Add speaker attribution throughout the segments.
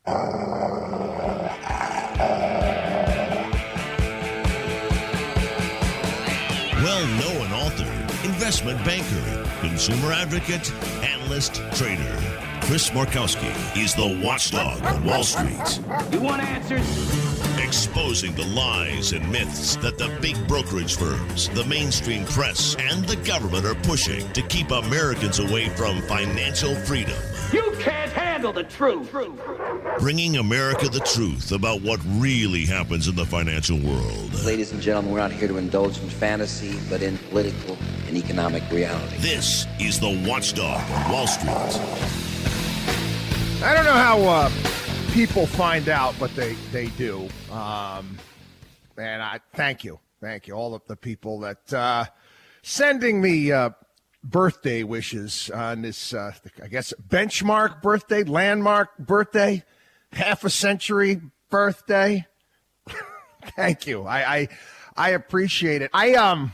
Speaker 1: Well-known author, investment banker, consumer advocate, analyst, trader. Chris Markowski is the watchdog on Wall Street.
Speaker 2: You want answers?
Speaker 1: Exposing the lies and myths that the big brokerage firms, the mainstream press, and the government are pushing to keep Americans away from financial freedom.
Speaker 2: You can't handle the truth.
Speaker 1: Bringing America the truth about what really happens in the financial world.
Speaker 3: Ladies and gentlemen, we're not here to indulge in fantasy, but in political and economic reality.
Speaker 1: This is the Watchdog on Wall Street.
Speaker 4: I don't know how people find out, but they do. And I thank you, all of the people that sending me birthday wishes on this, I guess, benchmark birthday, landmark birthday, half a century birthday. Thank you. I appreciate it. You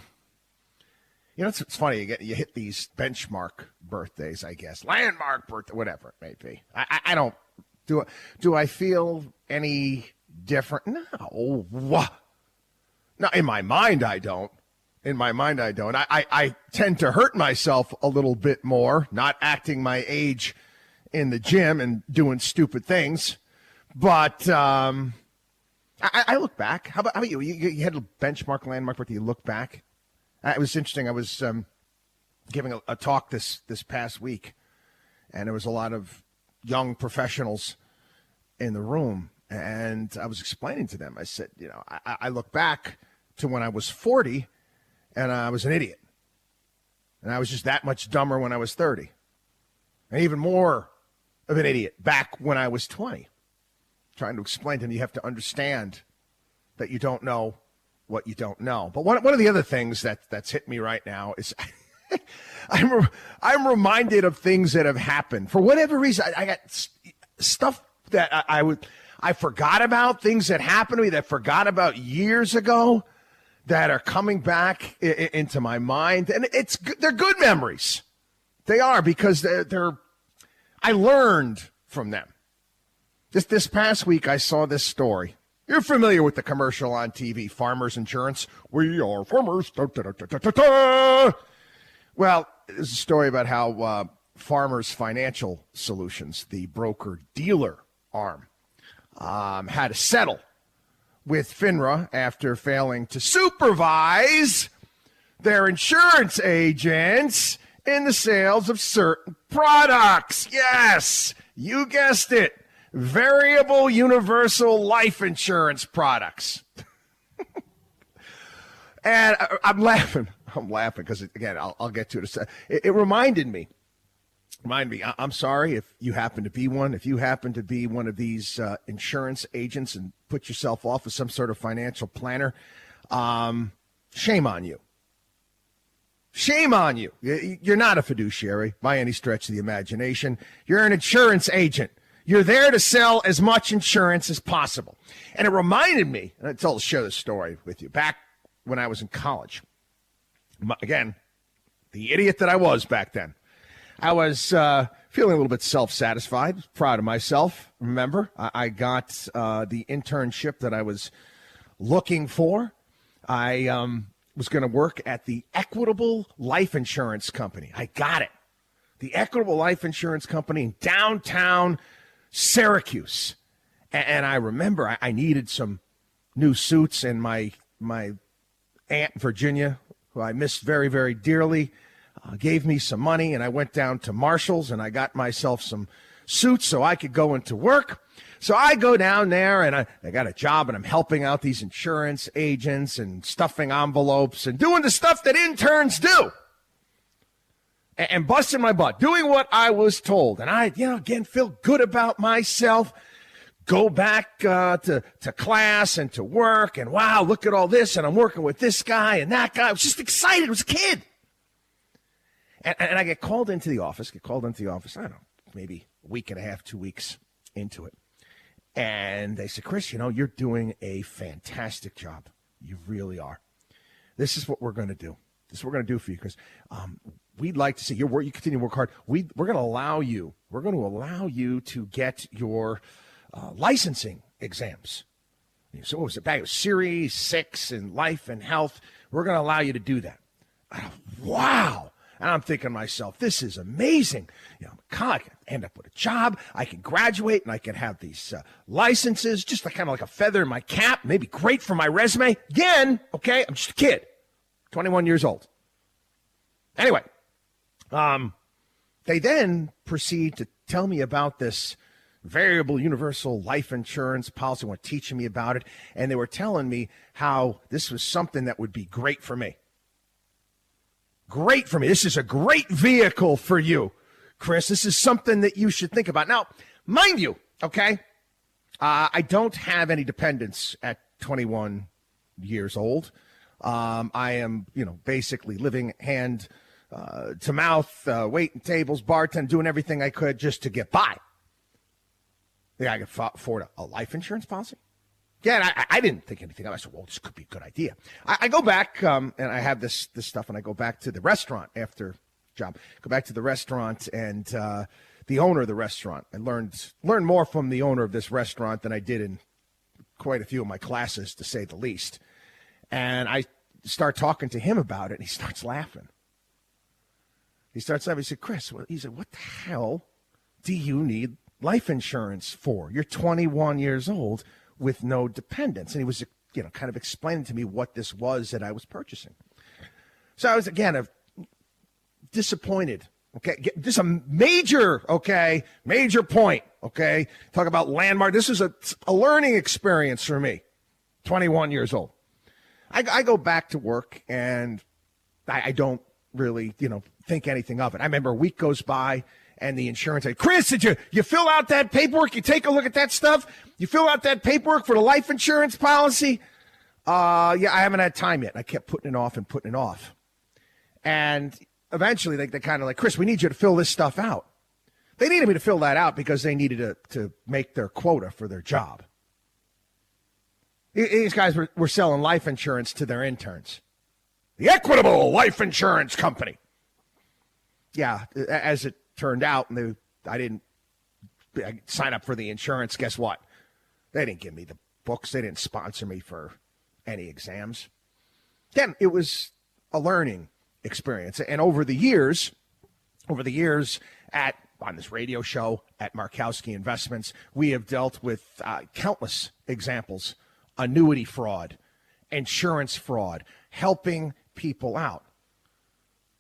Speaker 4: know, it's funny. You hit these benchmark birthdays, I guess, landmark birthday, whatever it may be. I don't do I feel any different? No. No, in my mind, I don't. I tend to hurt myself a little bit more, not acting my age in the gym and doing stupid things. But I look back. How about you? You had a benchmark, landmark birthday. You look back. It was interesting. I was giving a talk this past week, and there was a lot of young professionals in the room, and I was explaining to them. I said, you know, I look back to when I was 40, and I was an idiot, and I was just that much dumber when I was 30, and even more of an idiot back when I was 20. Trying to explain to them, you have to understand that you don't know what you don't know. But one of the other things that's hit me right now is I'm reminded of things that have happened. For whatever reason, I got stuff that I forgot about, things that happened to me that I forgot about years ago that are coming back into my mind. And they're good memories. They are, because I learned from them. Just this past week, I saw this story. You're familiar with the commercial on TV, Farmers Insurance. We are farmers. Da, da, da, da, da, da. Well, there's a story about how Farmers Financial Solutions, the broker-dealer arm, had to settle with FINRA after failing to supervise their insurance agents in the sales of certain products. Yes, you guessed it. Variable universal life insurance products. And I'm laughing because, again, I'll get to it. It reminded me. I'm sorry if you happen to be one. If you happen to be one of these insurance agents and put yourself off as some sort of financial planner, shame on you. Shame on you. You're not a fiduciary by any stretch of the imagination. You're an insurance agent. You're there to sell as much insurance as possible. And it reminded me, and I'll share this story with you, back when I was in college. Again, the idiot that I was back then. I was feeling a little bit self-satisfied, proud of myself. Remember, I got the internship that I was looking for. I was going to work at the Equitable Life Insurance Company. I got it. The Equitable Life Insurance Company in downtown Syracuse. And I remember I needed some new suits, and my Aunt Virginia, who I missed very, very dearly, gave me some money, and I went down to Marshall's and I got myself some suits so I could go into work. So I go down there and I got a job, and I'm helping out these insurance agents and stuffing envelopes and doing the stuff that interns do. And busting my butt, doing what I was told. And I, again, feel good about myself. Go back to class and to work. And wow, look at all this. And I'm working with this guy and that guy. I was just excited. I was a kid. And I get called into the office. I don't know, maybe a week and a half, 2 weeks into it. And they said, Chris, you're doing a fantastic job. You really are. This is what we're going to do. This is what we're going to do for you, Chris. We'd like to see your work. You continue to work hard. We're going to allow you. We're going to allow you to get your licensing exams. So what was it back? It was Series 6 in life and health. We're going to allow you to do that. Wow. And I'm thinking to myself, this is amazing. I can end up with a job. I can graduate and I can have these licenses, just kind of like a feather in my cap, maybe great for my resume. Again, okay, I'm just a kid, 21 years old. Anyway, they then proceed to tell me about this variable universal life insurance policy. They were teaching me about it, and they were telling me how this was something that would be great for me. Great for me. This is a great vehicle for you, Chris. This is something that you should think about. Now, mind you, okay, I don't have any dependents at 21 years old. I am, basically living hand to mouth, waiting tables, bartending, doing everything I could just to get by. Yeah, I could afford a life insurance policy. Yeah, I didn't think anything of it. I said, well, this could be a good idea. I go back, and I have this stuff, and I go back to the restaurant after job. Go back to the restaurant, and the owner of the restaurant. I learned more from the owner of this restaurant than I did in quite a few of my classes, to say the least. And I start talking to him about it, and he starts laughing. He starts laughing. He said, Chris, what the hell do you need life insurance for? You're 21 years old with no dependents. And he was, kind of explaining to me what this was that I was purchasing. So I was, again, disappointed. Okay, this is a major point. Okay, talk about landmark. This is a learning experience for me, 21 years old. I go back to work, and I don't really, think anything of it. I remember a week goes by, and the insurance said, Chris, did you fill out that paperwork? You take a look at that stuff? You fill out that paperwork for the life insurance policy? Yeah, I haven't had time yet. I kept putting it off. And eventually they kind of like, Chris, we need you to fill this stuff out. They needed me to fill that out because they needed to make their quota for their job. These guys were selling life insurance to their interns. The Equitable Life Insurance Company. Yeah, as it turned out, and I didn't sign up for the insurance. Guess what? They didn't give me the books. They didn't sponsor me for any exams. Again, it was a learning experience. And over the years on this radio show at Markowski Investments, we have dealt with countless examples: annuity fraud, insurance fraud, helping people out.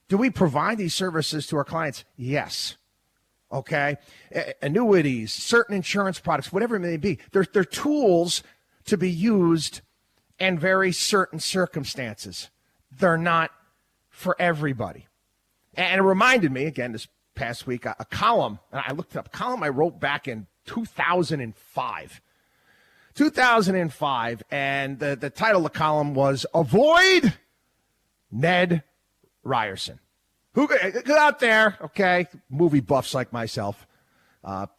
Speaker 4: Do we provide these services to our clients? Yes. Okay. Annuities, certain insurance products, whatever it may be, they're tools to be used in very certain circumstances. They're not for everybody. And it reminded me, again, this past week, a column, and I looked it up, a column I wrote back in 2005. 2005, and the title of the column was Avoid Ned Ryerson. Who get out there, okay, movie buffs like myself,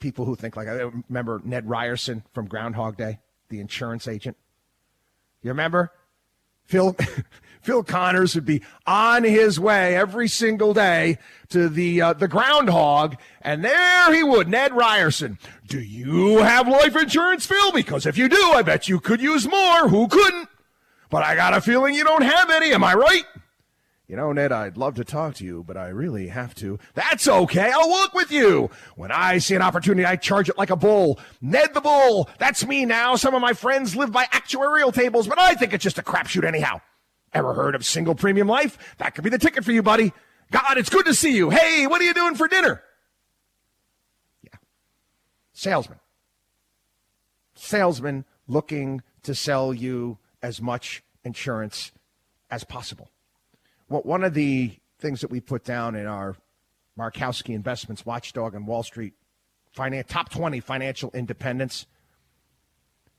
Speaker 4: people who think like, I remember Ned Ryerson from Groundhog Day, the insurance agent. You remember? Phil Connors would be on his way every single day to the groundhog, and there he would, Ned Ryerson. Do you have life insurance, Phil? Because if you do, I bet you could use more. Who couldn't? But I got a feeling you don't have any. Am I right? Ned, I'd love to talk to you, but I really have to. That's okay. I'll work with you. When I see an opportunity, I charge it like a bull. Ned the Bull. That's me now. Some of my friends live by actuarial tables, but I think it's just a crapshoot anyhow. Ever heard of single premium life? That could be the ticket for you, buddy. God, it's good to see you. Hey, what are you doing for dinner? Yeah. Salesman looking to sell you as much insurance as possible. Well, one of the things that we put down in our Markowski Investments Watchdog and Wall Street top 20 financial independence,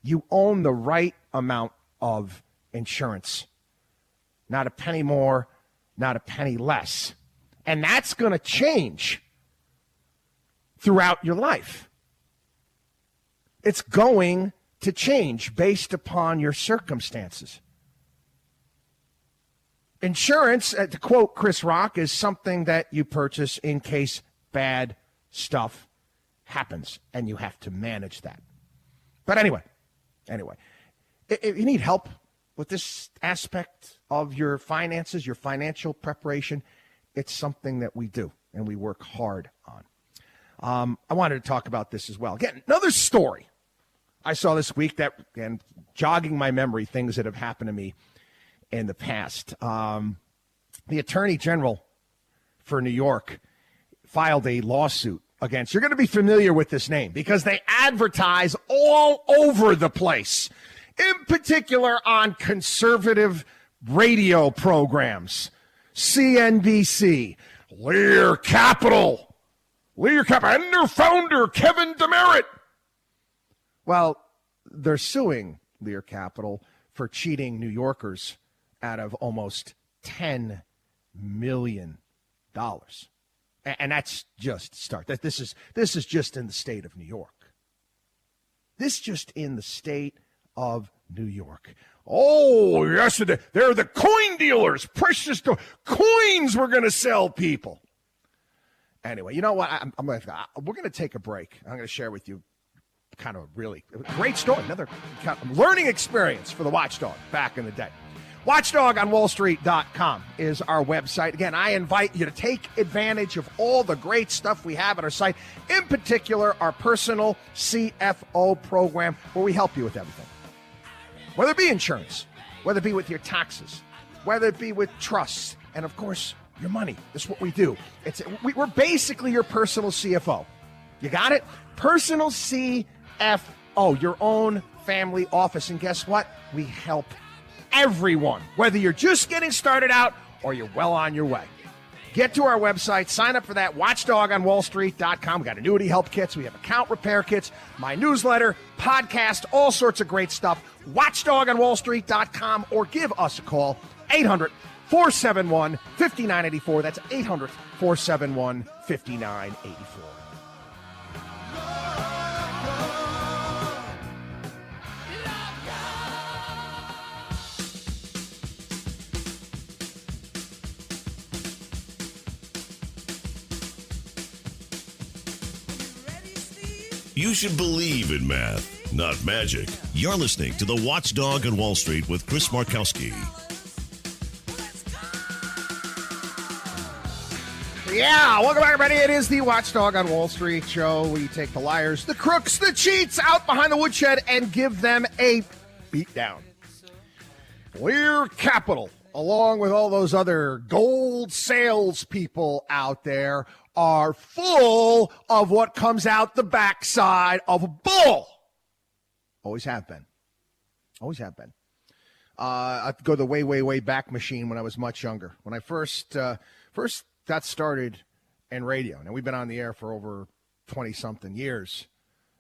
Speaker 4: you own the right amount of insurance. Not a penny more, not a penny less. And that's going to change throughout your life. It's going to change based upon your circumstances. Insurance, to quote Chris Rock, is something that you purchase in case bad stuff happens, and you have to manage that. But anyway, if you need help with this aspect of your finances, your financial preparation, it's something that we do and we work hard on. I wanted to talk about this as well. Again, another story I saw this week that, again, jogging my memory, things that have happened to me in the past. The Attorney General for New York filed a lawsuit against, you're going to be familiar with this name because they advertise all over the place, in particular on conservative radio programs. CNBC, Lear Capital, and their founder, Kevin Demerit. Well, they're suing Lear Capital for cheating New Yorkers out of almost $10 million. And that's just start. This is just in the state of New York. This just in the state of New York. Oh, yes, they're the coin dealers. Precious coins we're going to sell people. Anyway, you know what? We're going to take a break. I'm going to share with you kind of really great story. Another kind of learning experience for the Watchdog back in the day. WatchdogOnWallStreet.com is our website. Again, I invite you to take advantage of all the great stuff we have at our site, in particular our personal CFO program, where we help you with everything. Whether it be insurance, whether it be with your taxes, whether it be with trusts, and of course, your money. That's what we do. We're basically your personal CFO. You got it? Personal CFO, your own family office. And guess what? We help everyone, whether you're just getting started out or you're well on your way. Get to our website, sign up for that, watchdogonwallstreet.com. We got annuity help kits, we have account repair kits, my newsletter, podcast, all sorts of great stuff. Watchdogonwallstreet.com, or give us a call, 800-471-5984. That's 800-471-5984.
Speaker 1: You should believe in math, not magic. You're listening to The Watchdog on Wall Street with Chris Markowski.
Speaker 4: Yeah, welcome back, everybody. It is the Watchdog on Wall Street show. We take the liars, the crooks, the cheats out behind the woodshed and give them a beatdown. Lear Capital, along with all those other gold salespeople out there, are full of what comes out the backside of a bull. Always have been. Always have been. I go the way back machine when I was much younger. When I first got started in radio, and we've been on the air for over 20-something years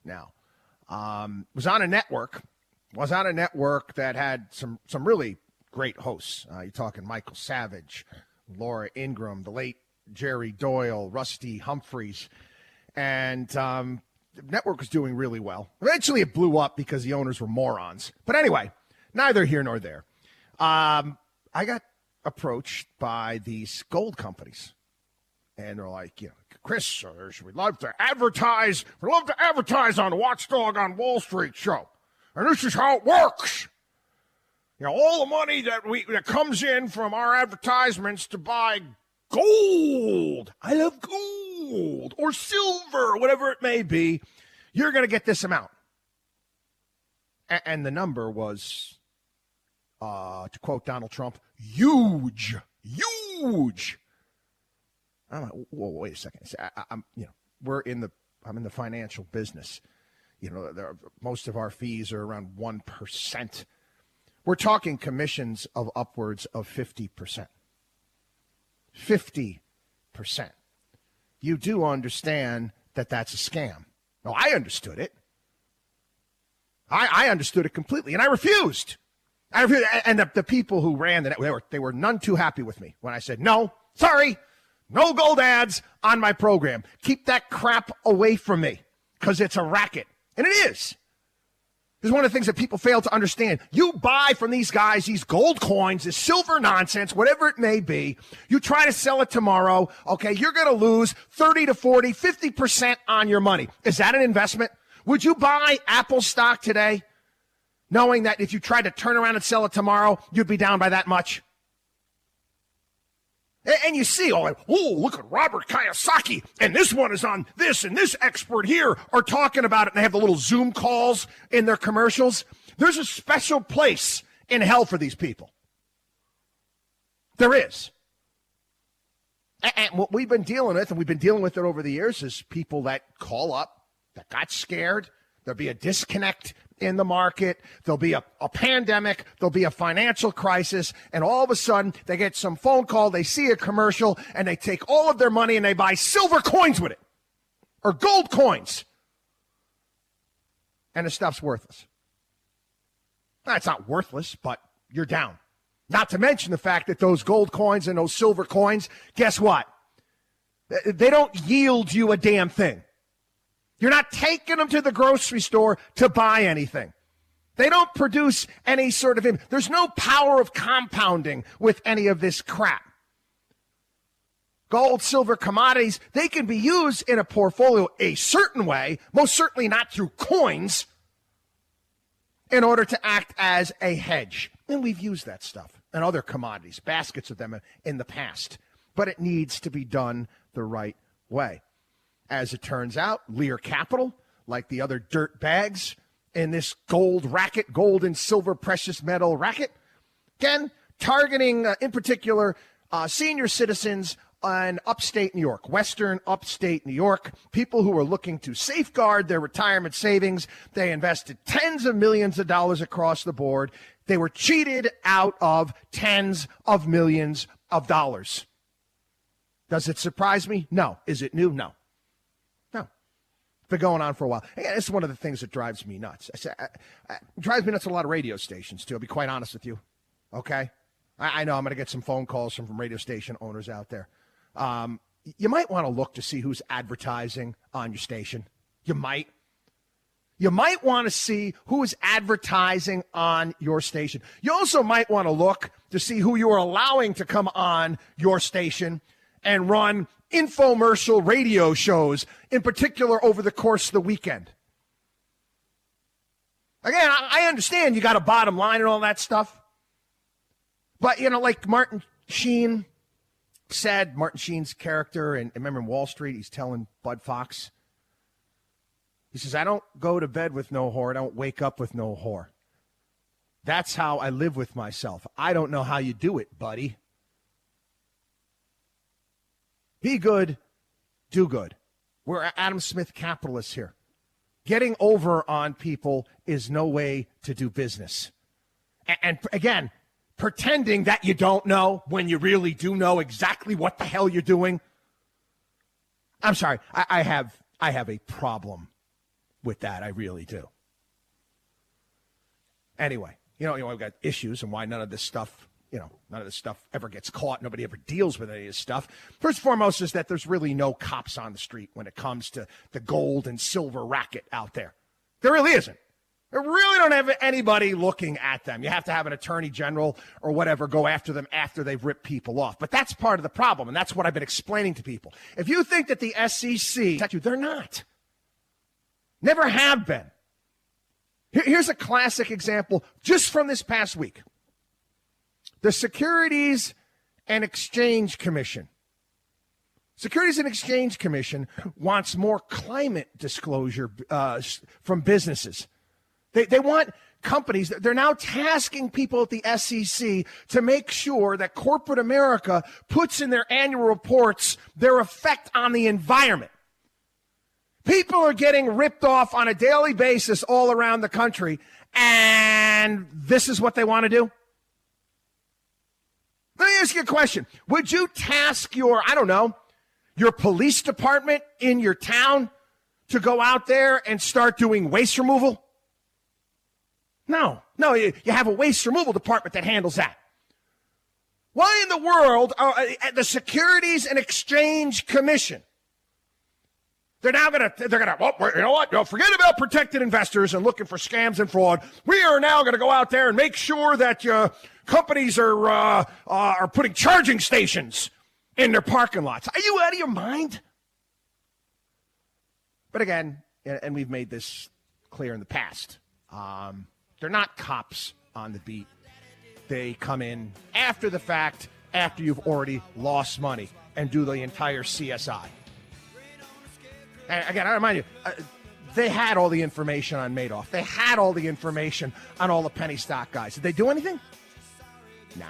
Speaker 4: now. Was on a network that had some really great hosts. You're talking Michael Savage, Laura Ingraham, the late Jerry Doyle, Rusty Humphreys, and the network was doing really well. Eventually it blew up because the owners were morons. But anyway, neither here nor there. I got approached by these gold companies, and they're like, Chris, we'd love to advertise. We'd love to advertise on Watchdog on Wall Street show. And this is how it works. All the money that comes in from our advertisements to buy gold, I love gold, or silver, whatever it may be, you're going to get this amount. And the number was, to quote Donald Trump, huge. I'm like, whoa, wait a second. I'm in the financial business. Most of our fees are around 1%. We're talking commissions of upwards of 50%. 50%. You do understand that that's a scam. No, I understood it. I understood it completely, and I refused. And the people who ran the network, they were none too happy with me when I said, no, sorry, no gold ads on my program. Keep that crap away from me, because it's a racket. And it is. This is one of the things that people fail to understand. You buy from these guys these gold coins, this silver nonsense, whatever it may be. You try to sell it tomorrow. Okay, you're going to lose 30 to 40, 50% on your money. Is that an investment? Would you buy Apple stock today knowing that if you tried to turn around and sell it tomorrow, you'd be down by that much? And you see, look at Robert Kiyosaki, and this one is on this, and this expert here are talking about it, and they have the little Zoom calls in their commercials. There's a special place in hell for these people. There is. And what we've been dealing with, and we've been dealing with it over the years, is people that call up, that got scared. There'll be a disconnect in the market. There'll be a pandemic. There'll be a financial crisis. And all of a sudden, they get some phone call, they see a commercial, and they take all of their money and they buy silver coins with it or gold coins. And the stuff's worthless. Now, it's not worthless, but you're down. Not to mention the fact that those gold coins and those silver coins, guess what? They don't yield you a damn thing. You're not taking them to the grocery store to buy anything. They don't produce any sort of, there's no power of compounding with any of this crap. Gold, silver, commodities, they can be used in a portfolio a certain way, most certainly not through coins, in order to act as a hedge. And we've used that stuff and other commodities, baskets of them in the past. But it needs to be done the right way. As it turns out, Lear Capital, like the other dirt bags in this gold racket, gold and silver precious metal racket, again, targeting in particular senior citizens in upstate New York, western upstate New York, people who are looking to safeguard their retirement savings. They invested tens of millions of dollars across the board. They were cheated out of tens of millions of dollars. Does it surprise me? No. Is it new? No. Been going on for a while. It's one of the things that drives me nuts. It drives me nuts at a lot of radio stations, too. I'll be quite honest with you. Okay? I know I'm going to get some phone calls from radio station owners out there. You might want to look to see who's advertising on your station. You might. You might want to see who is advertising on your station. You also might want to look to see who you are allowing to come on your station and run infomercial radio shows, in particular over the course of the weekend. Again, I understand you got a bottom line and all that stuff. But, like Martin Sheen said, Martin Sheen's character, and remember in Wall Street, he's telling Bud Fox, he says, I don't go to bed with no whore. I don't wake up with no whore. That's how I live with myself. I don't know how you do it, buddy. Be good, do good. We're Adam Smith capitalists here. Getting over on people is no way to do business. And again, pretending that you don't know when you really do know exactly what the hell you're doing. I'm sorry, I have a problem with that. I really do. Anyway, we've got issues and why none of this stuff ever gets caught. Nobody ever deals with any of this stuff. First and foremost is that there's really no cops on the street when it comes to the gold and silver racket out there. There really isn't. They really don't have anybody looking at them. You have to have an attorney general or whatever go after them after they've ripped people off. But that's part of the problem, and that's what I've been explaining to people. If you think that the SEC, they're not. Never have been. Here's a classic example just from this past week. The Securities and Exchange Commission. Securities and Exchange Commission wants more climate disclosure from businesses. They want companies, they're now tasking people at the SEC to make sure that corporate America puts in their annual reports their effect on the environment. People are getting ripped off on a daily basis all around the country, and this is what they want to do? Let me ask you a question. Would you task your police department in your town to go out there and start doing waste removal? No, you have a waste removal department that handles that. Why in the world at the Securities and Exchange Commission? They're gonna, you know what? Forget about protected investors and looking for scams and fraud. We are now going to go out there and make sure that companies are putting charging stations in their parking lots. Are you out of your mind? But again, and we've made this clear in the past, they're not cops on the beat. They come in after the fact, after you've already lost money, and do the entire CSI. And again, I remind you, they had all the information on Madoff. They had all the information on all the penny stock guys. Did they do anything? Nah.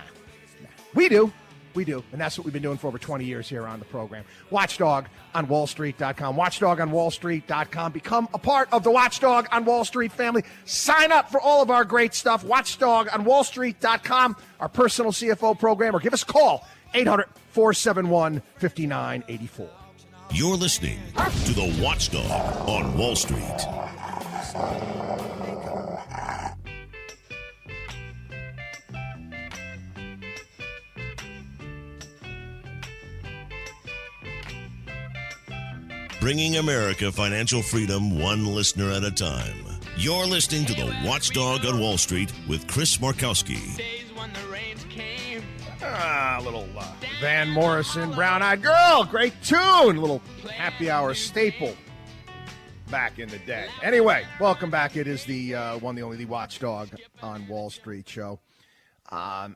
Speaker 4: We do. And that's what we've been doing for over 20 years here on the program. Watchdog on WallStreet.com. Watchdog on WallStreet.com. Become a part of the Watchdog on Wall Street family. Sign up for all of our great stuff. Watchdog on WallStreet.com. Our personal CFO program. Or give us a call. 800-471-5984.
Speaker 1: You're listening to the Watchdog on Wall Street. Bringing America financial freedom one listener at a time. You're listening to the Watchdog on Wall Street with Chris Markowski.
Speaker 4: A little Van Morrison, Brown Eyed Girl, great tune, a little happy hour staple back in the day. Anyway, welcome back. It is the one, the only, the Watchdog on Wall Street show. I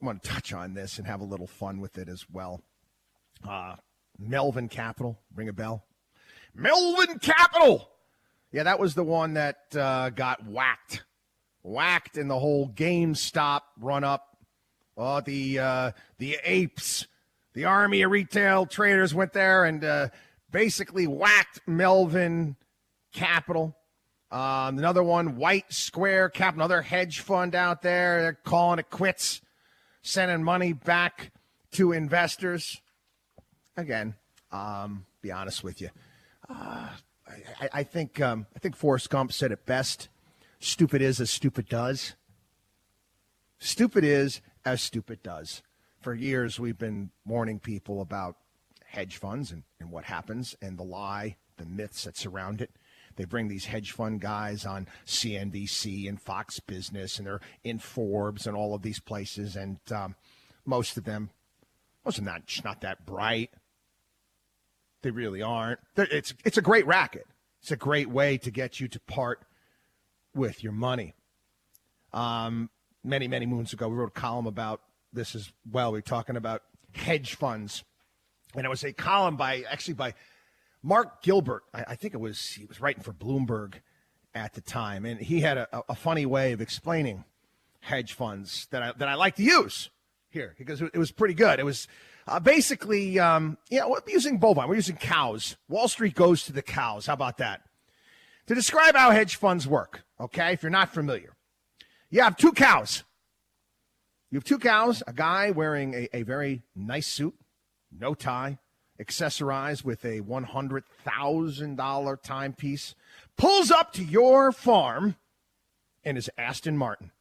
Speaker 4: want to touch on this and have a little fun with it as well. Melvin Capital, ring a bell? Melvin Capital! Yeah, that was the one that got whacked in the whole GameStop run-up. Oh, the apes, the army of retail traders went there and basically whacked Melvin Capital. Another one, White Square Capital, another hedge fund out there. They're calling it quits, sending money back to investors. Again, be honest with you. I think Forrest Gump said it best. Stupid is as stupid does. Stupid is as stupid does. For years, we've been warning people about hedge funds and what happens and the lie, the myths that surround it. They bring these hedge fund guys on CNBC and Fox Business, and they're in Forbes and all of these places, and most of them not that bright. They really aren't. It's a great racket. It's a great way to get you to part with your money. Many, many moons ago, we wrote a column about this as well. We were talking about hedge funds. And it was a column by Mark Gilbert. I think he was writing for Bloomberg at the time. And he had a funny way of explaining hedge funds that I like to use here because it was pretty good. It was basically, we're using bovine. We're using cows. Wall Street goes to the cows. How about that? To describe how hedge funds work, okay, if you're not familiar. You have two cows. You have two cows, a guy wearing a very nice suit, no tie, accessorized with a $100,000 timepiece, pulls up to your farm in his Aston Martin.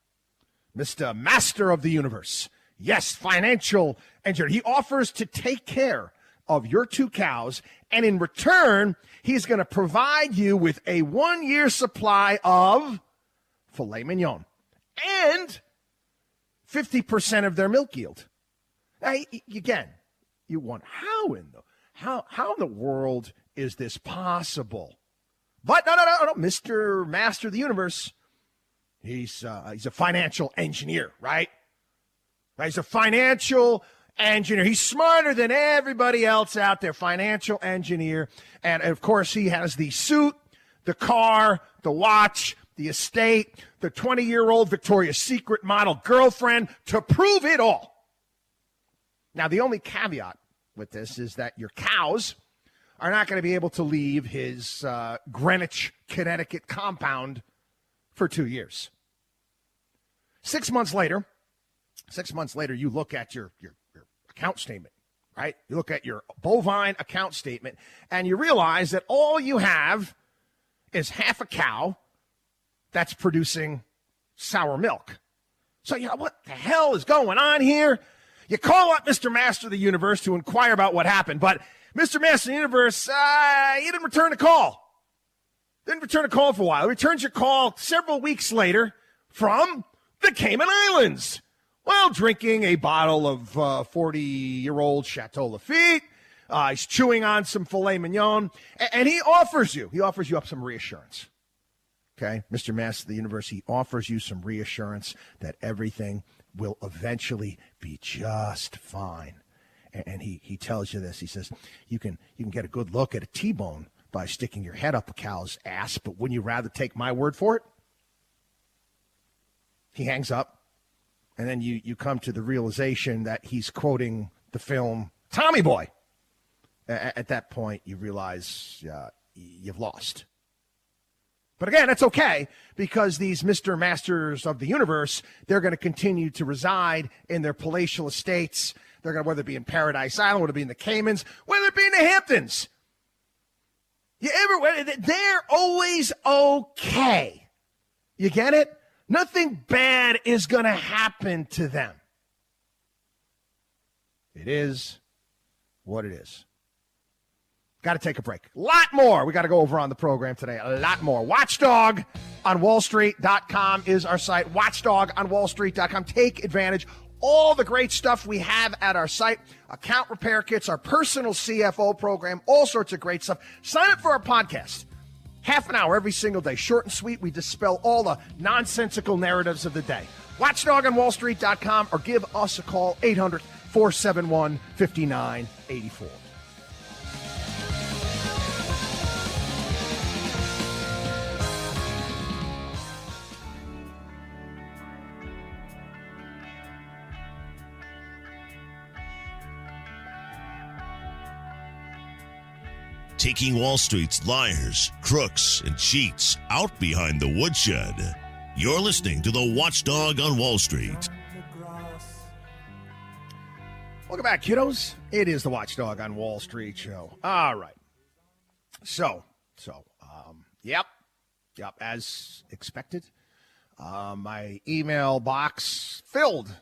Speaker 4: Mr. Master of the Universe. Yes, financial engineer. He offers to take care of your two cows, and in return, he's going to provide you with a 1-year supply of filet mignon and 50% of their milk yield. Now, again, you wonder, how in the world is this possible? But no, Mr. Master of the Universe, he's a financial engineer, right? He's a financial engineer. He's smarter than everybody else out there, financial engineer. And, of course, he has the suit, the car, the watch, the estate, the 20-year-old Victoria's Secret model girlfriend to prove it all. Now, the only caveat with this is that your cows are not going to be able to leave his Greenwich, Connecticut compound for 2 years. 6 months later, you look at your account statement, right? You look at your bovine account statement, and you realize that all you have is half a cow that's producing sour milk. So, what the hell is going on here? You call up Mr. Master of the Universe to inquire about what happened, but Mr. Master of the Universe, he didn't return the call. Didn't return a call for a while. He returns your call several weeks later from the Cayman Islands while drinking a bottle of 40-year-old Chateau Lafite He's chewing on some filet mignon, and he offers you up some reassurance. Okay, Mr. Master of the Universe, he offers you some reassurance that everything will eventually be just fine. And he tells you this. He says, you can get a good look at a T-bone by sticking your head up a cow's ass, but wouldn't you rather take my word for it? He hangs up, and then you come to the realization that he's quoting the film Tommy Boy. At that point, you realize you've lost. But again, that's okay, because these Mr. Masters of the Universe, they're going to continue to reside in their palatial estates. They're going to, whether it be in Paradise Island, whether it be in the Caymans, whether it be in the Hamptons. They're always okay. You get it? Nothing bad is going to happen to them. It is what it is. Got to take a break. A lot more we got to go over on the program today. A lot more. Watchdog on wallstreet.com is our site. Watchdog on wallstreet.com. Take advantage. All the great stuff we have at our site. Account repair kits, our personal CFO program, all sorts of great stuff. Sign up for our podcast. Half an hour every single day. Short and sweet. We dispel all the nonsensical narratives of the day. Watchdog on wallstreet.com, or give us a call, 800-471-5984.
Speaker 1: Taking Wall Street's liars, crooks, and cheats out behind the woodshed. You're listening to the Watchdog on Wall Street.
Speaker 4: Welcome back, kiddos. It is the Watchdog on Wall Street show. All right. Yep, as expected. My email box filled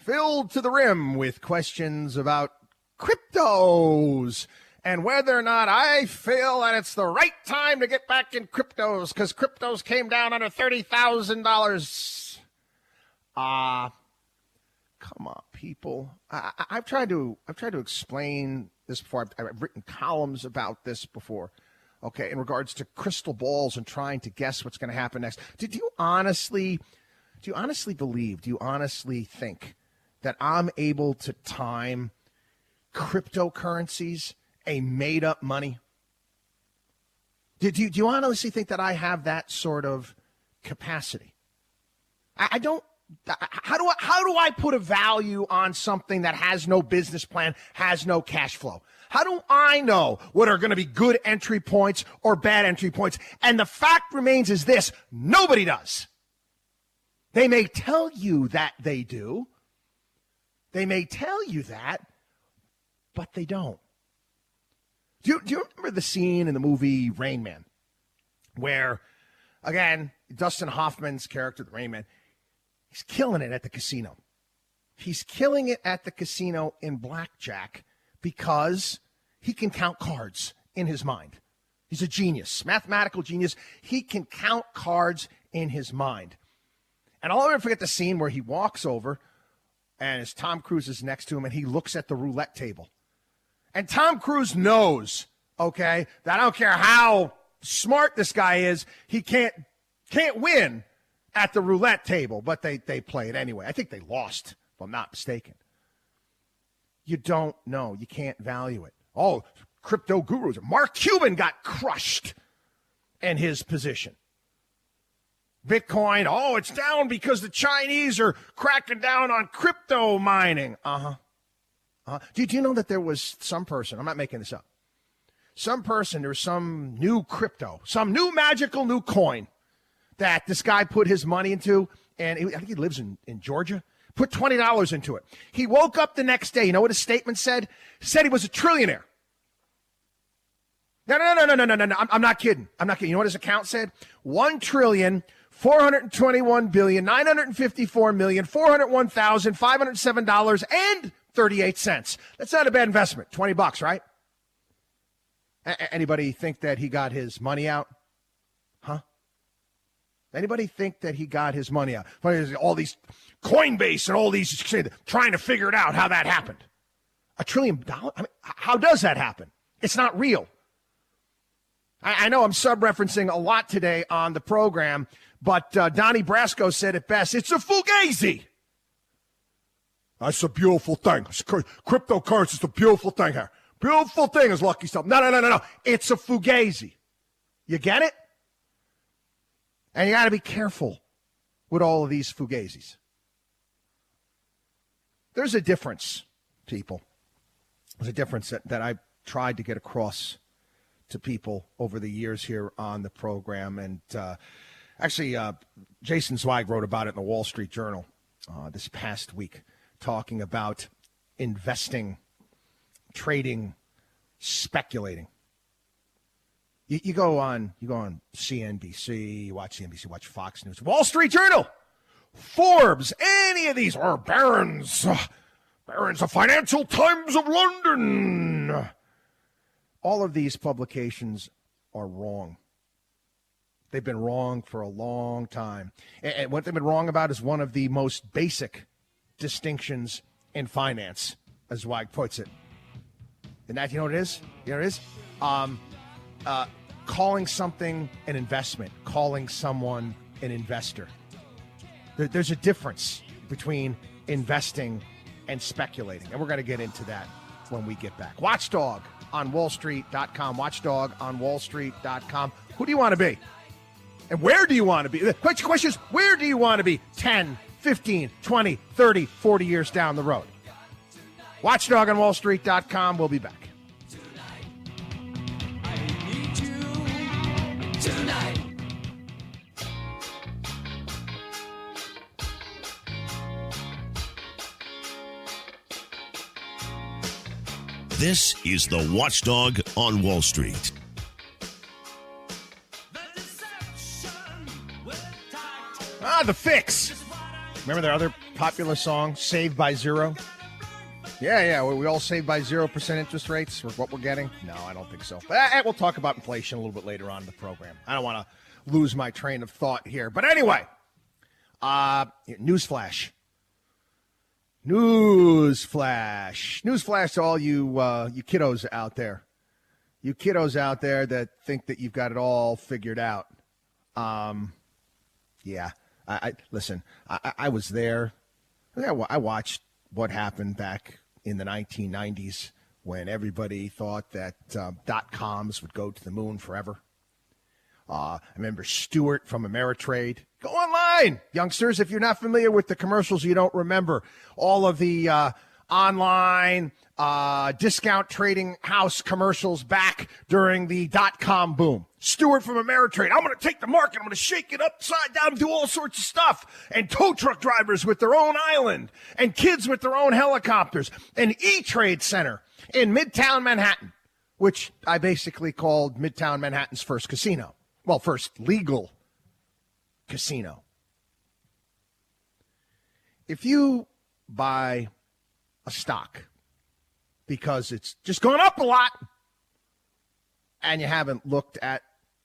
Speaker 4: to the rim with questions about cryptos and whether or not I feel that it's the right time to get back in cryptos because cryptos came down under $30,000. Come on, people. I've tried to explain this before. I've written columns about this before. Okay, in regards to crystal balls and trying to guess what's going to happen next. Do you honestly believe? Do you honestly think that I'm able to time cryptocurrencies, a made-up money? Do you honestly think that I have that sort of capacity? I don't. How do I put a value on something that has no business plan, has no cash flow? How do I know what are going to be good entry points or bad entry points? And the fact remains is this: nobody does. They may tell you that they do. They may tell you that, but they don't. Do you remember the scene in the movie Rain Man where, again, Dustin Hoffman's character, the Rain Man, he's killing it at the casino. He's killing it at the casino in blackjack because he can count cards in his mind. He's a genius, mathematical genius. He can count cards in his mind. And I'll never forget the scene where he walks over and as Tom Cruise is next to him and he looks at the roulette table. And Tom Cruise knows, okay, that I don't care how smart this guy is, he can't win at the roulette table, but they play it anyway. I think they lost, if I'm not mistaken. You don't know. You can't value it. Oh, crypto gurus. Mark Cuban got crushed in his position. Bitcoin, oh, it's down because the Chinese are cracking down on crypto mining. Do you know that there was some person, I'm not making this up, there was some new crypto, some new magical new coin that this guy put his money into, and I think he lives in Georgia, put $20 into it. He woke up the next day. You know what his statement said? Said he was a trillionaire. No. I'm not kidding. You know what his account said? $1,421,954,401,507.38. That's not a bad investment. $20, right? Anybody think that he got his money out? Huh? Anybody think that he got his money out? All these Coinbase and all these trying to figure it out how that happened. $1 trillion? I mean, how does that happen? It's not real. I know I'm sub-referencing a lot today on the program, but Donnie Brasco said it best. It's a fugazi. That's a beautiful thing. Cryptocurrency is a beautiful thing here. Beautiful thing is Lucky stuff. No. It's a fugazi. You get it? And you got to be careful with all of these fugazis. There's a difference, people. There's a difference that I've tried to get across to people over the years here on the program. And actually, Jason Zweig wrote about it in the Wall Street Journal this past week, talking about investing, trading, speculating. You go on CNBC, you watch CNBC, watch Fox News, Wall Street Journal, Forbes, any of these, or Barron's of Financial Times of London. All of these publications are wrong. They've been wrong for a long time. And what they've been wrong about is one of the most basic distinctions in finance, as Zweig puts it. And that, you know what it is? You know what it is? Calling something an investment, calling someone an investor. There's a difference between investing and speculating. And we're going to get into that when we get back. Watchdog on wallstreet.com. Watchdog on wallstreet.com. Who do you want to be? And where do you want to be? The question is, where do you want to be 10, 15, 20, 30, 40 years down the road? Watchdog on wallstreet.com. We'll be back.
Speaker 1: This is the Watchdog on Wall Street.
Speaker 4: The Fix. Remember their other popular song, Saved by Zero? Yeah, we all saved by 0% interest rates for what we're getting? No, I don't think so. But we'll talk about inflation a little bit later on in the program. I don't want to lose my train of thought here. But anyway, newsflash. Newsflash to all you kiddos out there. You kiddos out there that think that you've got it all figured out. Yeah. Listen, I was there. I watched what happened back in the 1990s when everybody thought that .coms would go to the moon forever. I remember Stewart from Ameritrade. Go online, youngsters. If you're not familiar with the commercials, you don't remember all of the online discount trading house commercials back during the .com boom. Stewart from Ameritrade. I'm going to take the market. I'm going to shake it upside down and do all sorts of stuff. And tow truck drivers with their own island. And kids with their own helicopters. An E-Trade Center in Midtown Manhattan, which I basically called Midtown Manhattan's first casino. Well, first legal casino. If you buy a stock because it's just gone up a lot and you haven't looked at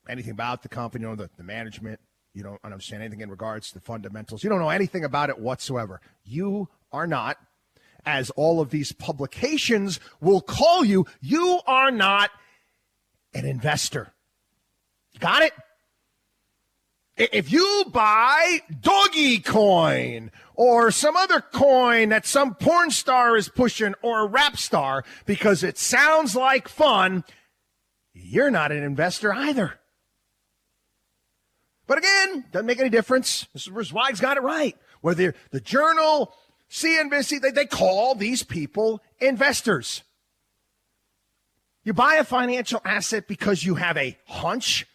Speaker 4: anything about the company, you don't know the management, you don't understand anything in regards to the fundamentals, you don't know anything about it whatsoever, you are not, as all of these publications will call you, you are not an investor. Got it? If you buy Doggy Coin or some other coin that some porn star is pushing or a rap star because it sounds like fun, you're not an investor either. But again, doesn't make any difference. This is where Zweig's got it right. Whether the Journal, CNBC, they call these people investors. You buy a financial asset because you have a hunch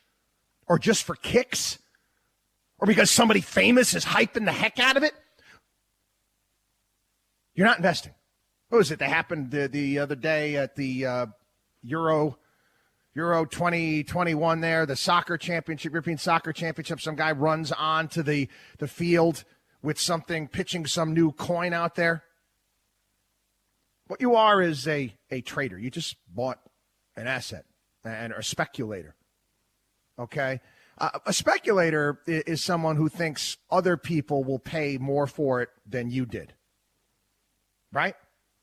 Speaker 4: or just for kicks or because somebody famous is hyping the heck out of it. You're not investing. What was it that happened the other day at the Euro 2021 there, the soccer championship, European soccer championship? Some guy runs onto the field with something, pitching some new coin out there. What you are is a trader. You just bought an asset and a speculator. Okay? A speculator is someone who thinks other people will pay more for it than you did. Right?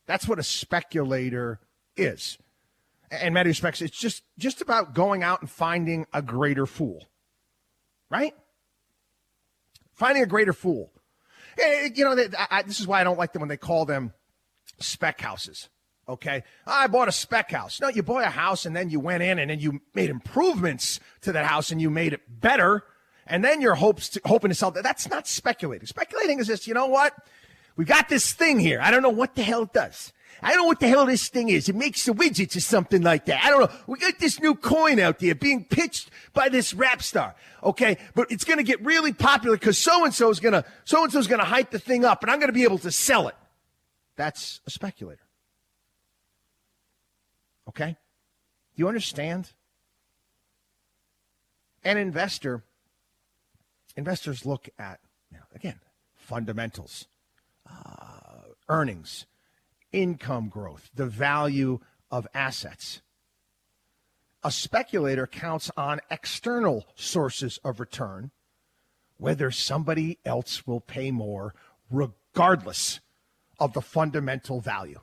Speaker 4: That's what a speculator is. In many respects, it's just about going out and finding a greater fool, right? Finding a greater fool. This is why I don't like them when they call them spec houses, okay? I bought a spec house. No, you bought a house and then you went in and then you made improvements to that house and you made it better, and then you're hoping to sell that. That's not speculating. Speculating is this, you know what? We got this thing here. I don't know what the hell it does. I don't know what the hell this thing is. It makes the widgets or something like that. I don't know. We got this new coin out there being pitched by this rap star. Okay. But it's going to get really popular because so-and-so's going to hype the thing up and I'm going to be able to sell it. That's a speculator. Okay. Do you understand? An investors look at, again, fundamentals, earnings, income growth, the value of assets. A speculator counts on external sources of return, whether somebody else will pay more, regardless of the fundamental value.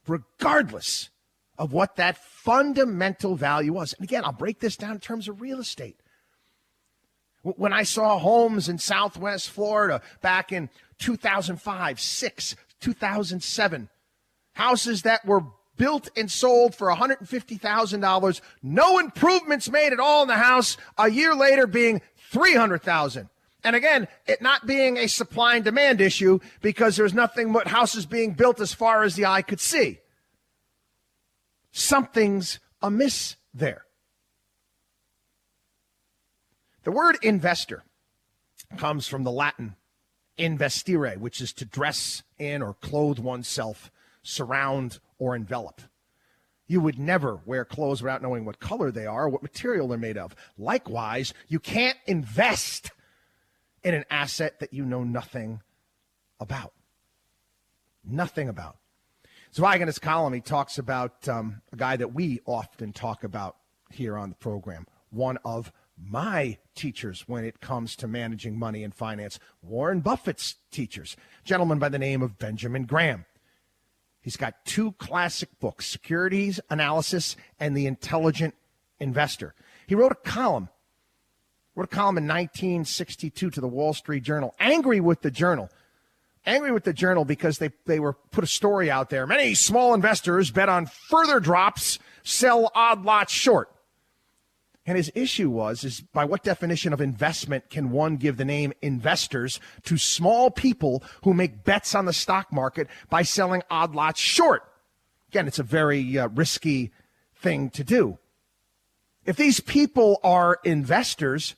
Speaker 4: Regardless of what that fundamental value was. And again, I'll break this down in terms of real estate. When I saw homes in Southwest Florida back in 2005, 6, 2007, houses that were built and sold for $150,000, no improvements made at all in the house, a year later being $300,000. And again, it not being a supply and demand issue because there's nothing but houses being built as far as the eye could see. Something's amiss there. The word investor comes from the Latin investire, which is to dress in or clothe oneself, surround or envelop. You would never wear clothes without knowing what color they are, what material they're made of. Likewise, you can't invest in an asset that you know nothing about. Nothing about. Zweig in his column, he talks about a guy that we often talk about here on the program, one of my teachers when it comes to managing money and finance, Warren Buffett's teachers, a gentleman by the name of Benjamin Graham. He's got 2 classic books, Securities Analysis and The Intelligent Investor. He wrote a column in 1962 to the Wall Street Journal, angry with the Journal because they were put a story out there. Many small investors bet on further drops, sell odd lots short. And his issue is by what definition of investment can one give the name investors to small people who make bets on the stock market by selling odd lots short? Again, it's a very risky thing to do. If these people are investors,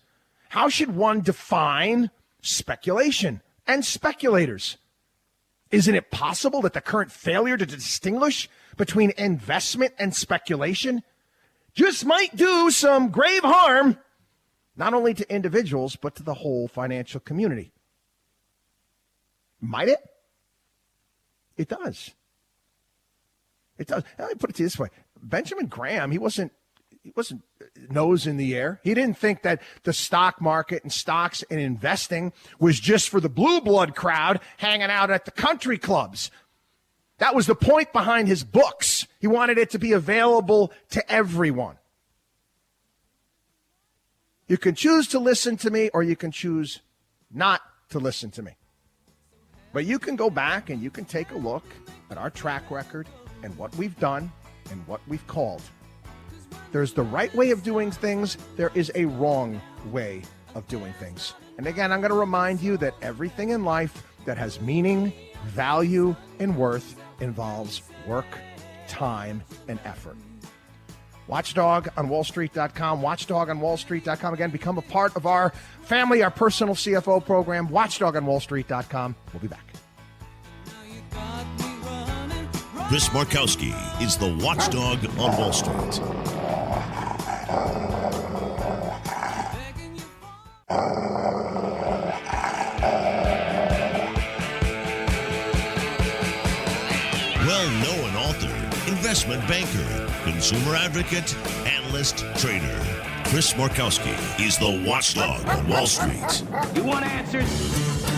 Speaker 4: how should one define speculation and speculators? Isn't it possible that the current failure to distinguish between investment and speculation just might do some grave harm, not only to individuals, but to the whole financial community? Might it? It does. It does. Let me put it to you this way. Benjamin Graham, he wasn't nose in the air. He didn't think that the stock market and stocks and investing was just for the blue blood crowd hanging out at the country clubs. That was the point behind his books. He wanted it to be available to everyone. You can choose to listen to me or you can choose not to listen to me. But you can go back and you can take a look at our track record and what we've done and what we've called. There's the right way of doing things. There is a wrong way of doing things. And again, I'm going to remind you that everything in life that has meaning, value, and worth involves work, time, and effort. Watchdog on WallStreet.com. Watchdog on WallStreet.com. Again, become a part of our family, our personal CFO program. Watchdog on WallStreet.com. We'll be back.
Speaker 1: Chris Markowski is the Watchdog on Wall Street. Well-known author, investment banker, consumer advocate, analyst, trader. Chris Markowski is the Watchdog on Wall Street.
Speaker 2: You want answers?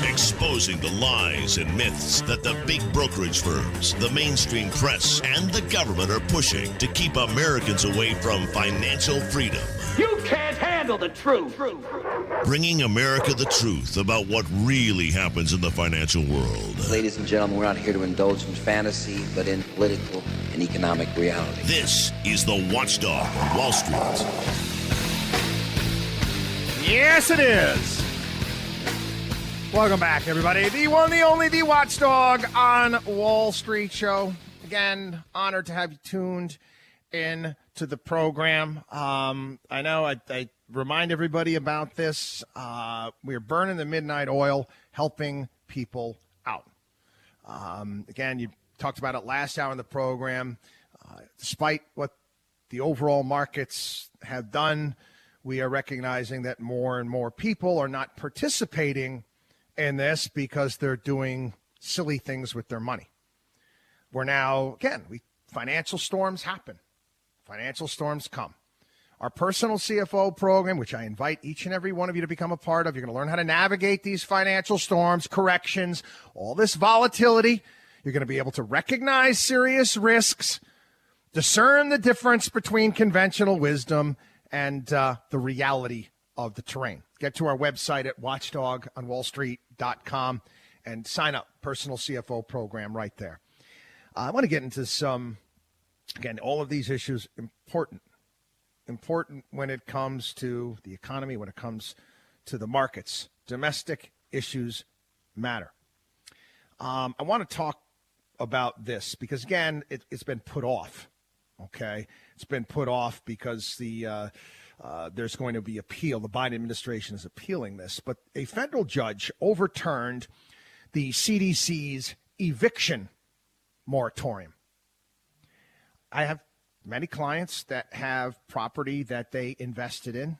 Speaker 1: Exposing the lies and myths that the big brokerage firms, the mainstream press, and the government are pushing to keep Americans away from financial freedom.
Speaker 2: You can't handle the truth.
Speaker 1: Bringing America the truth about what really happens in the financial world.
Speaker 3: Ladies and gentlemen, we're not here to indulge in fantasy, but in political and economic reality.
Speaker 1: This is the Watchdog on Wall Street.
Speaker 4: Yes, it is. Welcome back, everybody. The one, the only, the Watchdog on Wall Street show. Again, honored to have you tuned in to the program. I know I remind everybody about this. We're burning the midnight oil, helping people out. Again, you talked about it last hour in the program. Despite what the overall markets have done, we are recognizing that more and more people are not participating in this because they're doing silly things with their money. We're now, again, financial storms happen. Financial storms come. Our personal CFO program, which I invite each and every one of you to become a part of, you're going to learn how to navigate these financial storms, corrections, all this volatility. You're going to be able to recognize serious risks, discern the difference between conventional wisdom and the reality of the terrain. Get to our website at watchdogonwallstreet.com and sign up. Personal CFO program right there. I want to get into some, again, all of these issues important when it comes to the economy, when it comes to the markets. Domestic issues matter. I want to talk about this because, again, it's been put off. Okay, it's been put off because there's going to be appeal. The Biden administration is appealing this, but a federal judge overturned the CDC's eviction moratorium. I have many clients that have property that they invested in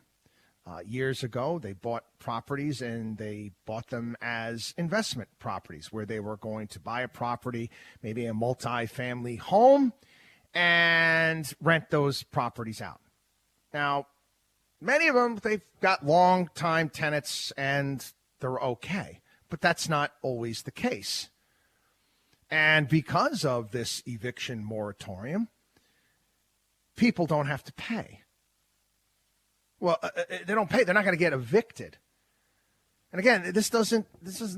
Speaker 4: years ago. They bought properties and they bought them as investment properties where they were going to buy a property, maybe a multi-family home, and rent those properties out. Now, many of them, they've got long-time tenants and they're okay, but that's not always the case. And because of this eviction moratorium, people don't have to pay. Well, they don't pay. They're not going to get evicted. And again, this doesn't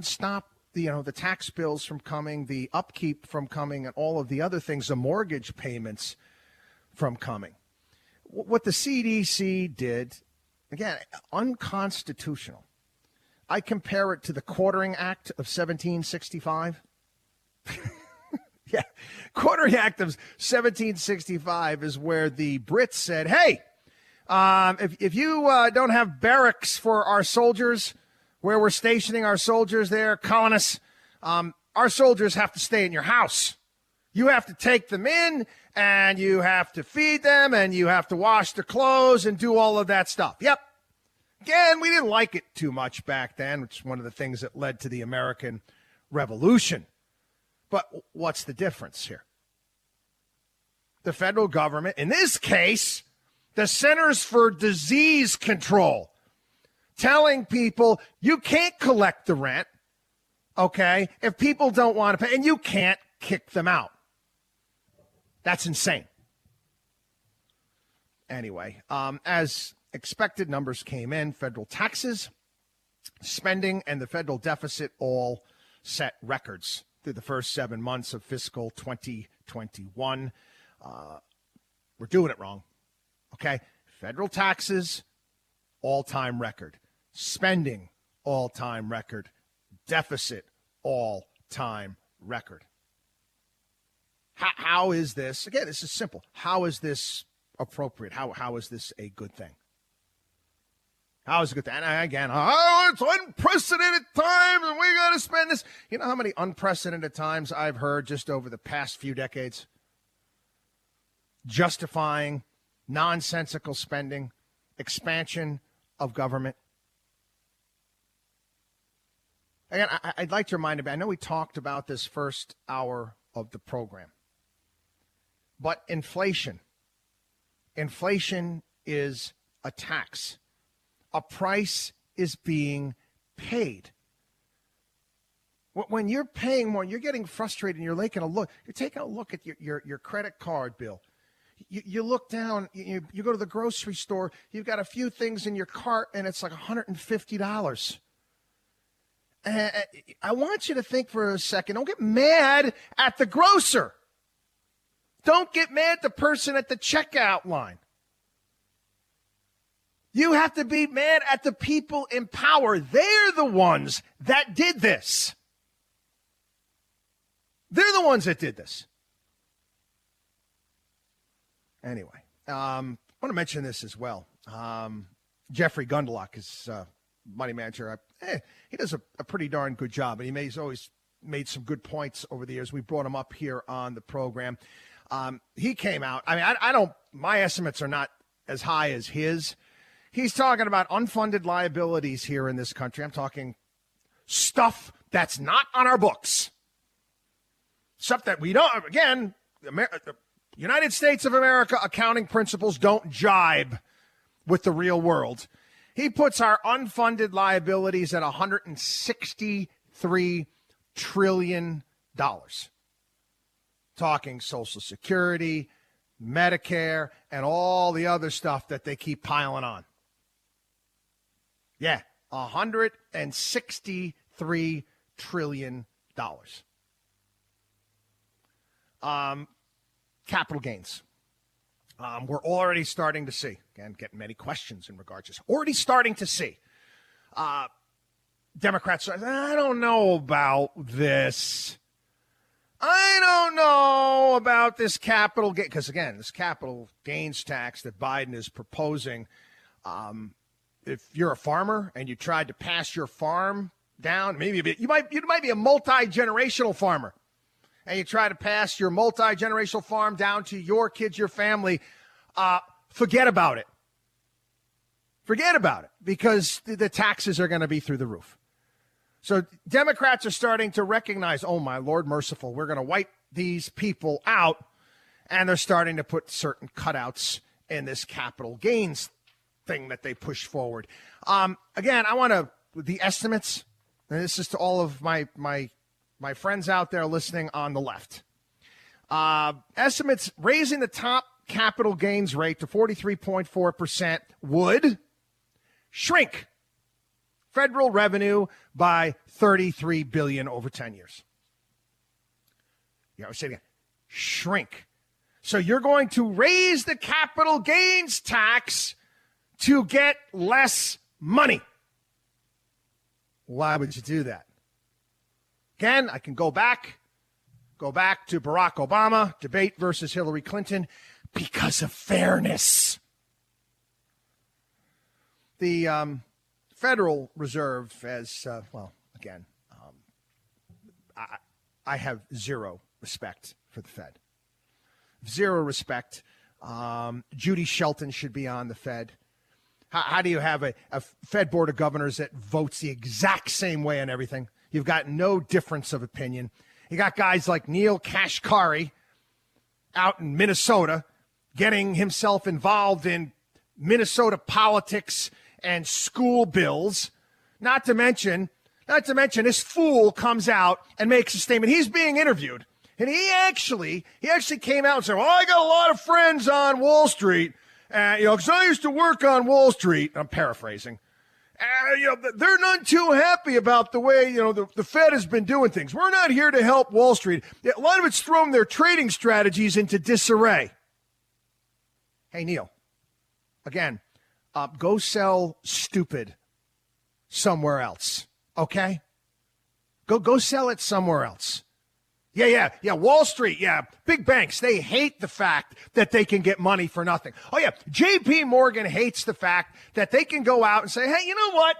Speaker 4: stop the tax bills from coming, the upkeep from coming, and all of the other things, the mortgage payments from coming. What the CDC did, again, unconstitutional. I compare it to the Quartering Act of 1765. Yeah, Quartering Act of 1765 is where the Brits said, hey, if you don't have barracks for our soldiers, where we're stationing our soldiers there, colonists, our soldiers have to stay in your house. You have to take them in, and you have to feed them, and you have to wash their clothes and do all of that stuff. Yep. Again, we didn't like it too much back then, which is one of the things that led to the American Revolution. But what's the difference here? The federal government, in this case, the Centers for Disease Control, telling people you can't collect the rent, okay, if people don't want to pay, and you can't kick them out. That's insane. Anyway, as expected, numbers came in. Federal taxes, spending, and the federal deficit all set records through the first 7 months of fiscal 2021. We're doing it wrong, okay? Federal taxes, all-time record. Spending, all-time record. Deficit, all-time record. How is this? Again, this is simple. How is this appropriate? How is this a good thing? How is it good thing? And again, it's unprecedented times and we got to spend this. You know how many unprecedented times I've heard just over the past few decades? Justifying nonsensical spending, expansion of government. Again, I'd like to remind everybody, I know we talked about this first hour of the program, but inflation is a tax. A price is being paid. When you're paying more, you're getting frustrated, and you're taking a look at your credit card bill. You look down, you go to the grocery store, you've got a few things in your cart, and it's like $150. I want you to think for a second. Don't get mad at the grocer. Don't get mad at the person at the checkout line. You have to be mad at the people in power. They're the ones that did this. They're the ones that did this. Anyway, I want to mention this as well. Jeffrey Gundlach is money manager. He does a pretty darn good job, and he's always made some good points over the years. We brought him up here on the program. He came out. I mean, I don't. My estimates are not as high as his. He's talking about unfunded liabilities here in this country. I'm talking stuff that's not on our books. Stuff that we don't. Again, the United States of America accounting principles don't jibe with the real world. He puts our unfunded liabilities at $163 trillion. Talking Social Security, Medicare, and all the other stuff that they keep piling on. Yeah, $163 trillion. Capital gains. We're already starting to see, again, getting many questions in regards to this, already starting to see Democrats say, I don't know about this. I don't know about this capital gain. Because, again, this capital gains tax that Biden is proposing, if you're a farmer and you tried to pass your farm down, maybe you might be a multi-generational farmer, and you try to pass your multi-generational farm down to your kids, your family, forget about it. Forget about it, because the taxes are going to be through the roof. So Democrats are starting to recognize, oh, my Lord merciful, we're going to wipe these people out, and they're starting to put certain cutouts in this capital gains thing that they push forward. Again, I want the estimates, and this is to all of my friends out there listening on the left. Estimates raising the top capital gains rate to 43.4% would shrink federal revenue by $33 billion over 10 years. Yeah, I was saying again, shrink. So you're going to raise the capital gains tax to get less money. Why would you do that? Again, I can go back to Barack Obama, debate versus Hillary Clinton, because of fairness. The Federal Reserve, I have zero respect for the Fed. Zero respect. Judy Shelton should be on the Fed. How do you have a Fed Board of Governors that votes the exact same way on everything? You've got no difference of opinion. You got guys like Neil Kashkari out in Minnesota getting himself involved in Minnesota politics and school bills. Not to mention, this fool comes out and makes a statement. He's being interviewed, and he actually came out and said, well, I got a lot of friends on Wall Street, because I used to work on Wall Street. I'm paraphrasing. They're not too happy about the way, the Fed has been doing things. We're not here to help Wall Street. A lot of it's thrown their trading strategies into disarray. Hey, Neil, again, go sell stupid somewhere else, okay? Go sell it somewhere else. Yeah, Wall Street, big banks, they hate the fact that they can get money for nothing. Oh, yeah, J.P. Morgan hates the fact that they can go out and say, hey, you know what?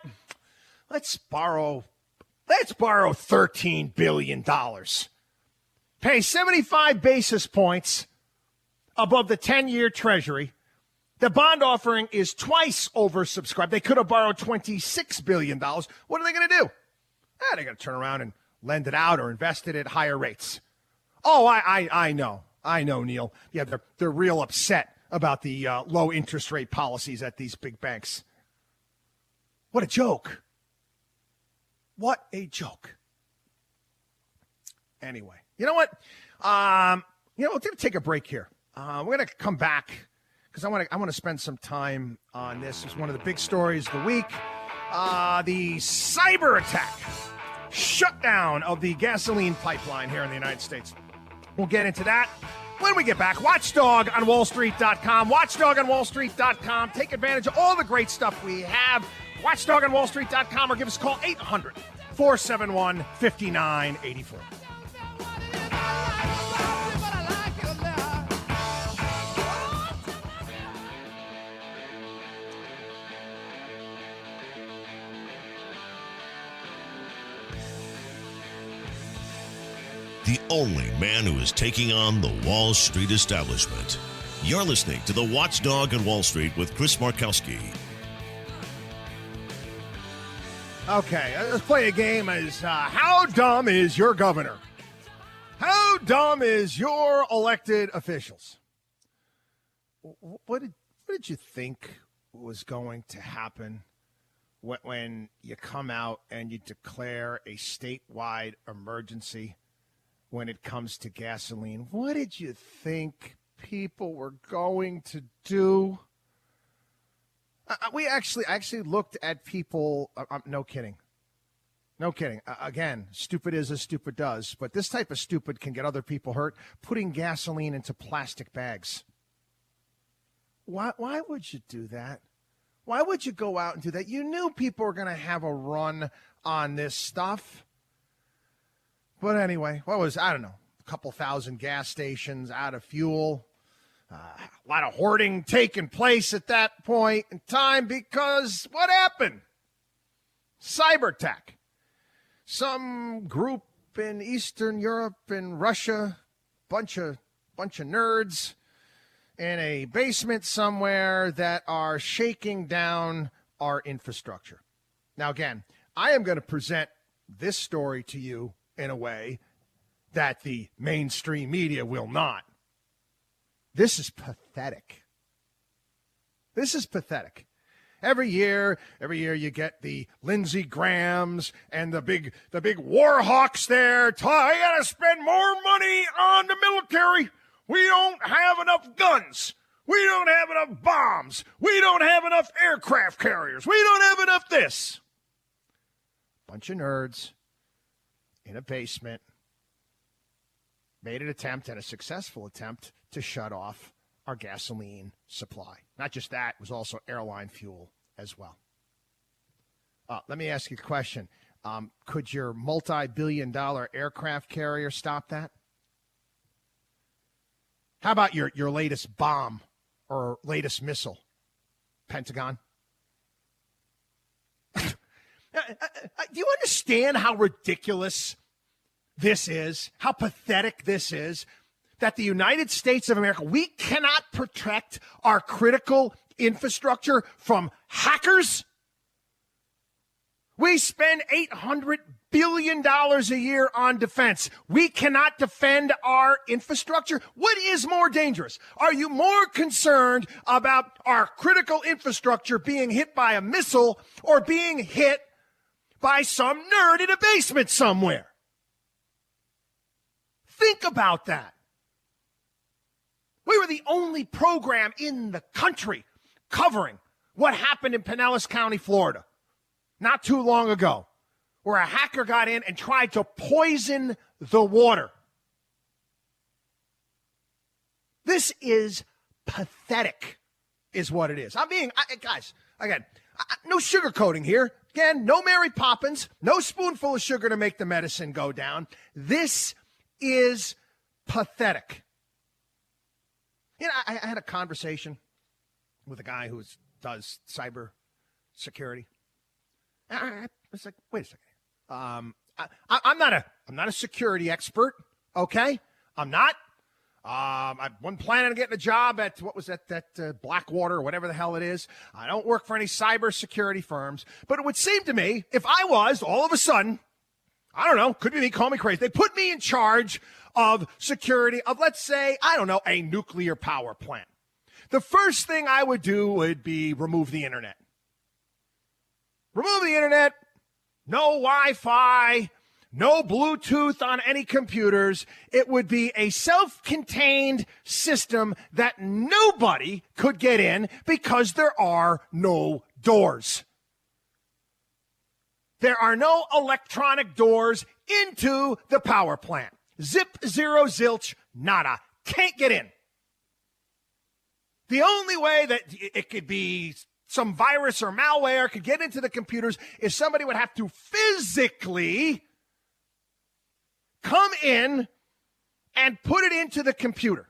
Speaker 4: Let's borrow $13 billion. Pay 75 basis points above the 10-year Treasury. The bond offering is twice oversubscribed. They could have borrowed $26 billion. What are they going to do? They're going to turn around and lend it out or invest it at higher rates. Oh, I know, Neil. Yeah, they're real upset about the low interest rate policies at these big banks. What a joke. What a joke. Anyway, you know what? We're going to take a break here. We're going to come back because I want to spend some time on this. It's one of the big stories of the week. The cyber attack, shutdown of the gasoline pipeline here in the United States. We'll get into that when we get back. Watchdog on WallStreet.com. Watchdog on WallStreet.com. Take advantage of all the great stuff we have. Watchdog on WallStreet.com or give us a call 800-471-5984.
Speaker 1: The only man who is taking on the Wall Street establishment. You're listening to the Watchdog on Wall Street with Chris Markowski.
Speaker 4: Okay, let's play a game as how dumb is your governor? How dumb is your elected officials? What did you think was going to happen when you come out and you declare a statewide emergency when it comes to gasoline? What did you think people were going to do? I actually looked at people. No kidding. Again, stupid is as stupid does, but this type of stupid can get other people hurt. Putting gasoline into plastic bags. Why would you do that? Why would you go out and do that? You knew people were going to have a run on this stuff. But anyway, a couple thousand gas stations out of fuel. A lot of hoarding taking place at that point in time because what happened? Cyber attack. Some group in Eastern Europe and Russia, bunch of nerds in a basement somewhere that are shaking down our infrastructure. Now, again, I am going to present this story to you in a way that the mainstream media will not. This is pathetic. Every year you get the Lindsey Grahams and the big war hawks there. I got to spend more money on the military. We don't have enough guns. We don't have enough bombs. We don't have enough aircraft carriers. We don't have enough this. Bunch of nerds in a basement made an attempt, and a successful attempt, to shut off our gasoline supply. Not just that, it was also airline fuel as well. Let me ask you a question. Could your multi-billion-dollar aircraft carrier stop that? How about your latest bomb or latest missile, Pentagon? Do you understand how ridiculous this is? How pathetic this is? That the United States of America, we cannot protect our critical infrastructure from hackers? We spend $800 billion a year on defense. We cannot defend our infrastructure. What is more dangerous? Are you more concerned about our critical infrastructure being hit by a missile or being hit by some nerd in a basement somewhere? Think about that. We were the only program in the country covering what happened in Pinellas County, Florida, not too long ago, where a hacker got in and tried to poison the water. This is pathetic, is what it is. Guys, again, no sugarcoating here. Again, no Mary Poppins, no spoonful of sugar to make the medicine go down. This is pathetic. You know, I had a conversation with a guy who does cyber security. I was like, wait a second. I'm not a security expert. Okay, I'm not. I wasn't planning on getting a job at that Blackwater or whatever the hell it is. I don't work for any cyber security firms. But it would seem to me, if I was all of a sudden, I don't know, could be me, call me crazy, they put me in charge of security of, let's say, I don't know, a nuclear power plant. The first thing I would do would be remove the internet. Remove the internet, no Wi-Fi, no Bluetooth on any computers. It would be a self-contained system that nobody could get in because there are no doors. There are no electronic doors into the power plant. Zip, zero, zilch, nada. Can't get in. The only way that it could be some virus or malware could get into the computers is somebody would have to physically come in and put it into the computer.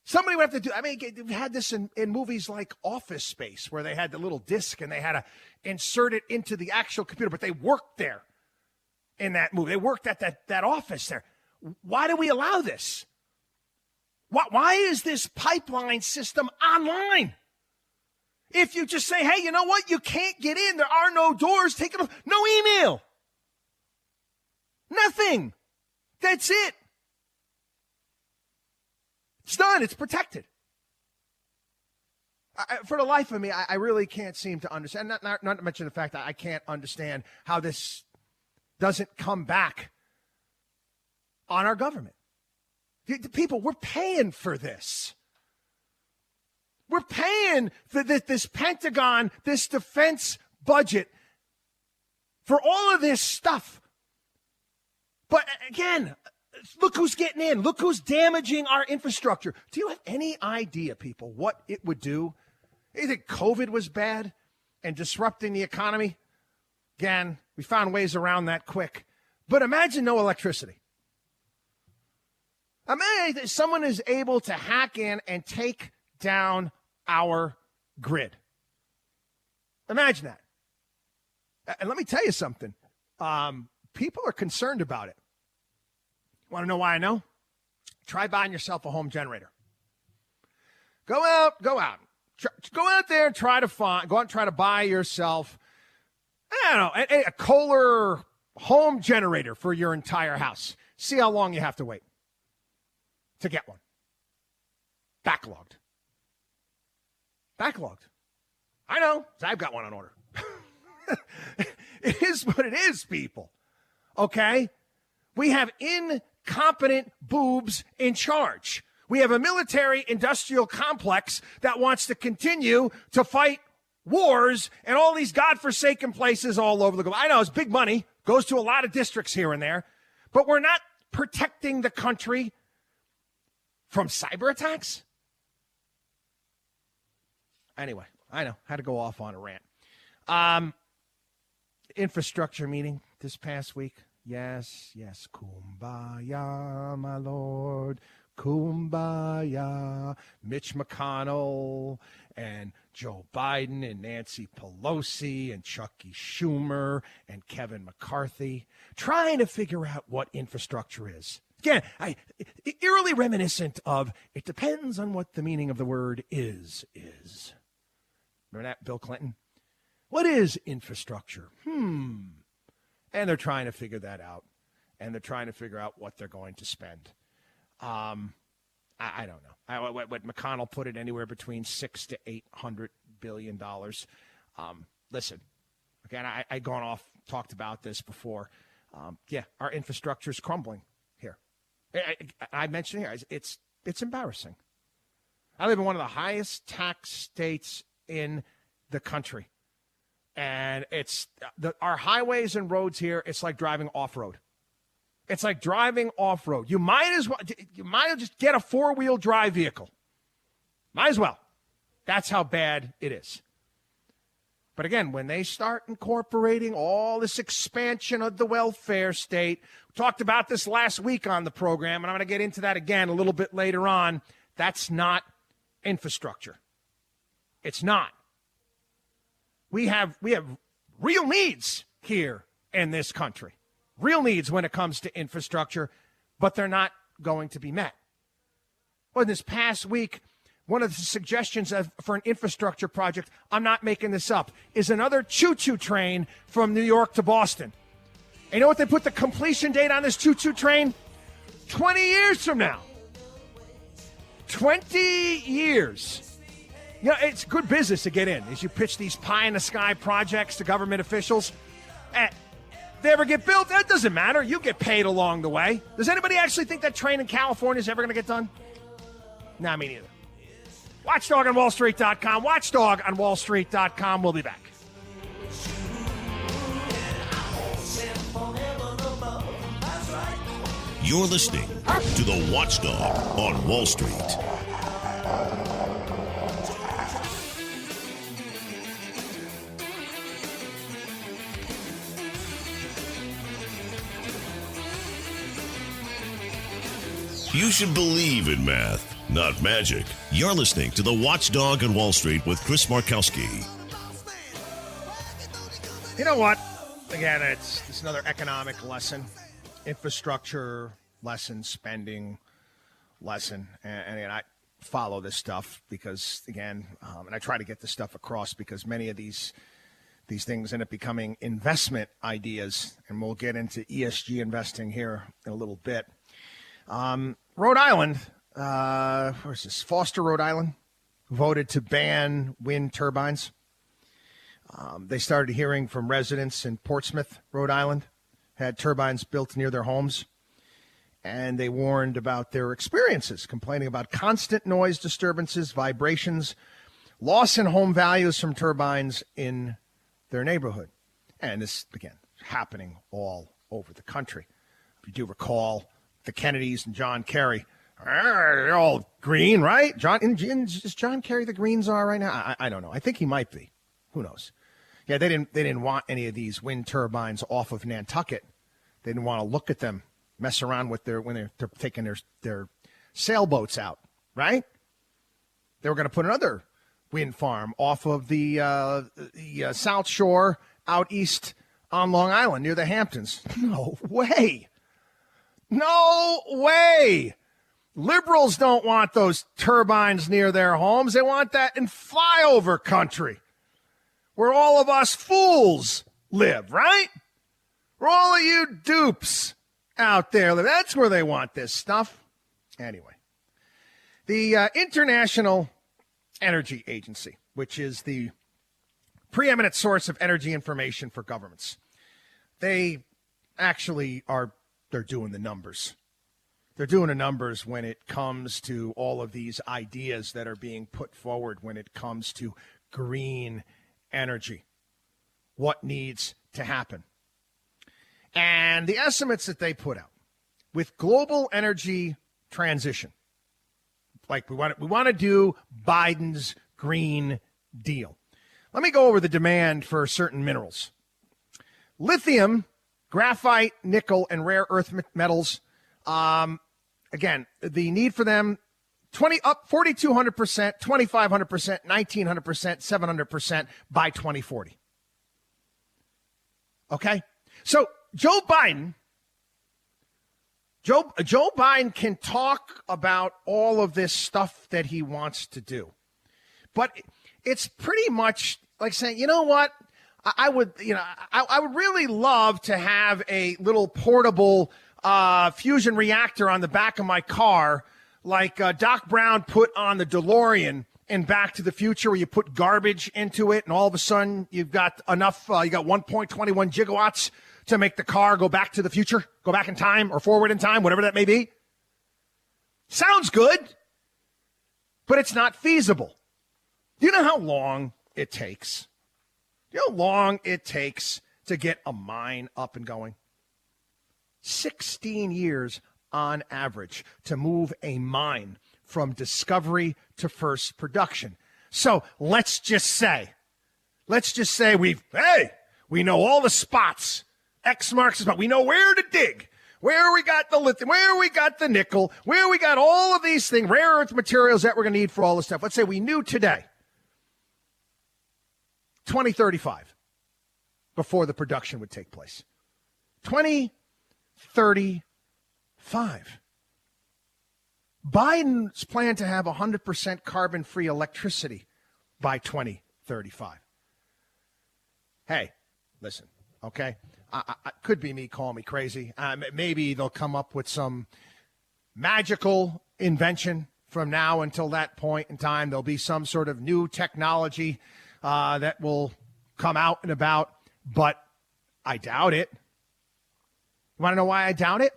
Speaker 4: Somebody would have to do, I mean, we've had this in movies like Office Space, where they had the little disc and they had to insert it into the actual computer, but they worked there in that movie. They worked at that office there. Why do we allow this? Why is this pipeline system online? If you just say, hey, you know what? You can't get in. There are no doors. Take it off. No email. Nothing. That's it. It's done. It's protected. For the life of me, I really can't seem to understand. Not to mention the fact that I can't understand how this doesn't come back on our government. People, we're paying for this. We're paying for this Pentagon, this defense budget, for all of this stuff. But again, look who's getting in. Look who's damaging our infrastructure. Do you have any idea, people, what it would do? You think COVID was bad and disrupting the economy? Again, we found ways around that quick. But imagine no electricity. Imagine someone is able to hack in and take down our grid. Imagine that. And let me tell you something. People are concerned about it. Want to know why I know? Try buying yourself a home generator. Go out. Go out there and try to buy yourself, I don't know, a Kohler home generator for your entire house. See how long you have to wait to get one. Backlogged. I know, I've got one on order. It is what it is, people. Okay? We have incompetent boobs in charge. We have a military-industrial complex that wants to continue to fight wars in all these godforsaken places all over the globe. I know it's big money, goes to a lot of districts here and there, but we're not protecting the country from cyber attacks? Anyway, I know, had to go off on a rant. Infrastructure meeting this past week. Yes, kumbaya, my lord, kumbaya. Mitch McConnell and Joe Biden and Nancy Pelosi and Chucky Schumer and Kevin McCarthy trying to figure out what infrastructure is. Again, eerily reminiscent of, it depends on what the meaning of the word is. Remember that, Bill Clinton? What is infrastructure? And they're trying to figure that out. And they're trying to figure out what they're going to spend. I don't know. What McConnell put it anywhere between $600 to $800 billion. Listen, again, I gone off, talked about this before. Our infrastructure is crumbling here. I mentioned here, it's embarrassing. I live in one of the highest tax states in the country. And it's our highways and roads here, it's like driving off-road. It's like driving off-road. You might as well just get a four-wheel drive vehicle. Might as well. That's how bad it is. But again, when they start incorporating all this expansion of the welfare state, we talked about this last week on the program, and I'm going to get into that again a little bit later on. That's not infrastructure. It's not. We have real needs here in this country. Real needs when it comes to infrastructure, but they're not going to be met. Well, this past week, one of the suggestions for an infrastructure project, I'm not making this up, is another choo-choo train from New York to Boston. And you know what they put the completion date on this choo-choo train? 20 years from now. 20 years. You know, it's good business to get in as you pitch these pie-in-the-sky projects to government officials. They ever get built, that doesn't matter. You get paid along the way. Does anybody actually think that train in California is ever going to get done? Nah, me neither. Watchdog on WallStreet.com. Watchdog on WallStreet.com. We'll be back.
Speaker 1: You're listening to the Watchdog on Wall Street. You should believe in math, not magic. You're listening to the Watchdog on Wall Street with Chris Markowski.
Speaker 4: You know what? Again, it's another economic lesson, infrastructure lesson, spending lesson. And I follow this stuff because, again, and I try to get this stuff across because many of these things end up becoming investment ideas. And we'll get into ESG investing here in a little bit. Rhode Island, where's this? Foster, Rhode Island, voted to ban wind turbines. They started hearing from residents in Portsmouth, Rhode Island, had turbines built near their homes, and they warned about their experiences, complaining about constant noise disturbances, vibrations, loss in home values from turbines in their neighborhood. And this, again, happening all over the country. If you do recall, the Kennedys and John Kerry, they're all green, right? Is John Kerry the Green czar right now? I don't know. I think he might be. Who knows? Yeah, they didn't want any of these wind turbines off of Nantucket. They didn't want to look at them, mess around with when they're taking their sailboats out, right? They were going to put another wind farm off of the South Shore out east on Long Island near the Hamptons. No way. No way. Liberals don't want those turbines near their homes. They want that in flyover country where all of us fools live, right? Where all of you dupes out there live. That's where they want this stuff. Anyway, the International Energy Agency, which is the preeminent source of energy information for governments, they actually they're doing the numbers. They're doing the numbers when it comes to all of these ideas that are being put forward when it comes to green energy. What needs to happen? And the estimates that they put out with global energy transition, like we want to do Biden's Green Deal. Let me go over the demand for certain minerals. Lithium, graphite, nickel, and rare earth metals. Again, the need for them, 4,200%, 2,500%, 1,900%, 700% by 2040. Okay? So Joe Biden can talk about all of this stuff that he wants to do. But it's pretty much like saying, you know what? I would really love to have a little portable fusion reactor on the back of my car, like Doc Brown put on the DeLorean in Back to the Future, where you put garbage into it, and all of a sudden you've got enough. You got 1.21 gigawatts to make the car go back to the future, go back in time or forward in time, whatever that may be. Sounds good, but it's not feasible. Do you know how long it takes? Do you know how long it takes to get a mine up and going? 16 years on average to move a mine from discovery to first production. So let's just say we know all the spots. X marks the spot. We know where to dig, where we got the lithium, where we got the nickel, where we got all of these things, rare earth materials that we're going to need for all this stuff. Let's say we knew today, 2035, before the production would take place. 2035. Biden's plan to have 100% carbon-free electricity by 2035. Hey, listen, okay? Could be me, call me crazy. Maybe they'll come up with some magical invention from now until that point in time. There'll be some sort of new technology that will come out and about. But I doubt it. You want to know why I doubt it?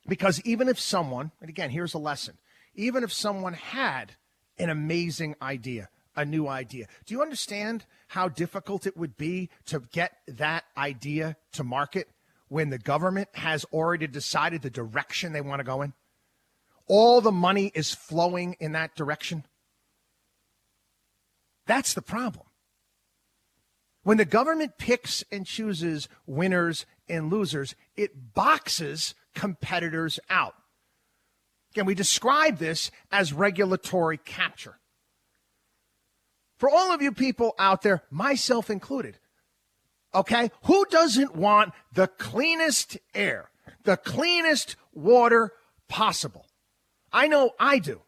Speaker 4: Because even if someone, and again, here's a lesson, even if someone had an amazing idea, a new idea, do you understand how difficult it would be to get that idea to market when the government has already decided the direction they want to go in? All the money is flowing in that direction. That's the problem. When the government picks and chooses winners and losers, it boxes competitors out. Again, we describe this as regulatory capture. For all of you people out there, myself included, okay, who doesn't want the cleanest air, the cleanest water possible? I know I do.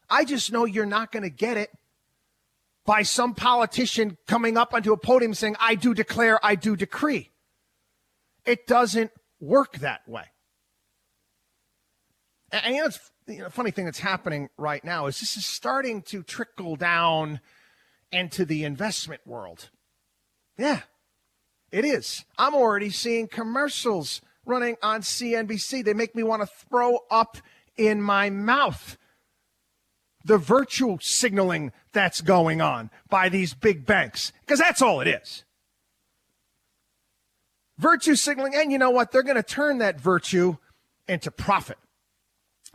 Speaker 4: I just know you're not going to get it by some politician coming up onto a podium saying, I do declare, I do decree. It doesn't work that way. And you know, it's, funny thing that's happening right now is this is starting to trickle down into the investment world. Yeah, it is. I'm already seeing commercials running on CNBC. They make me want to throw up in my mouth. The virtue signaling that's going on by these big banks, because that's all it is. Virtue signaling, and you know what? They're going to turn that virtue into profit.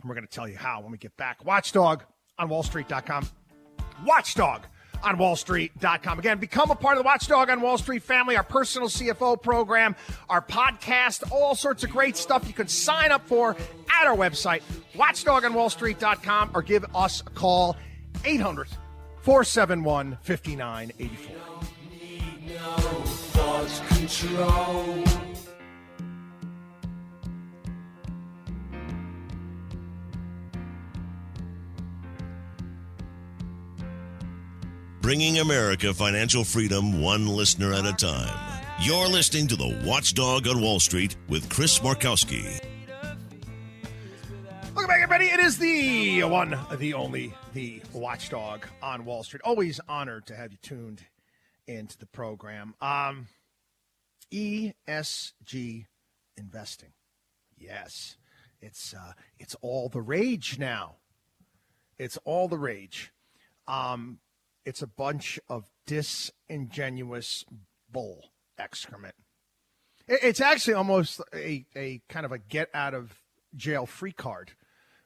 Speaker 4: And we're going to tell you how when we get back. Watchdog on wallstreet.com. Watchdog on wallstreet.com. Again, become a part of the Watchdog on Wall Street family, our personal CFO program, our podcast, all sorts of great stuff you can sign up for at our website, watchdogonwallstreet.com, or give us a call, 800-471-5984.
Speaker 1: Bringing America financial freedom one listener at a time. You're listening to the Watchdog on Wall Street with Chris Markowski.
Speaker 4: Welcome back, everybody. It is the one, the only, the Watchdog on Wall Street. Always honored to have you tuned into the program. ESG investing. Yes, it's all the rage now. It's all the rage. It's a bunch of disingenuous bull excrement. It's actually almost a kind of a get-out-of-jail-free card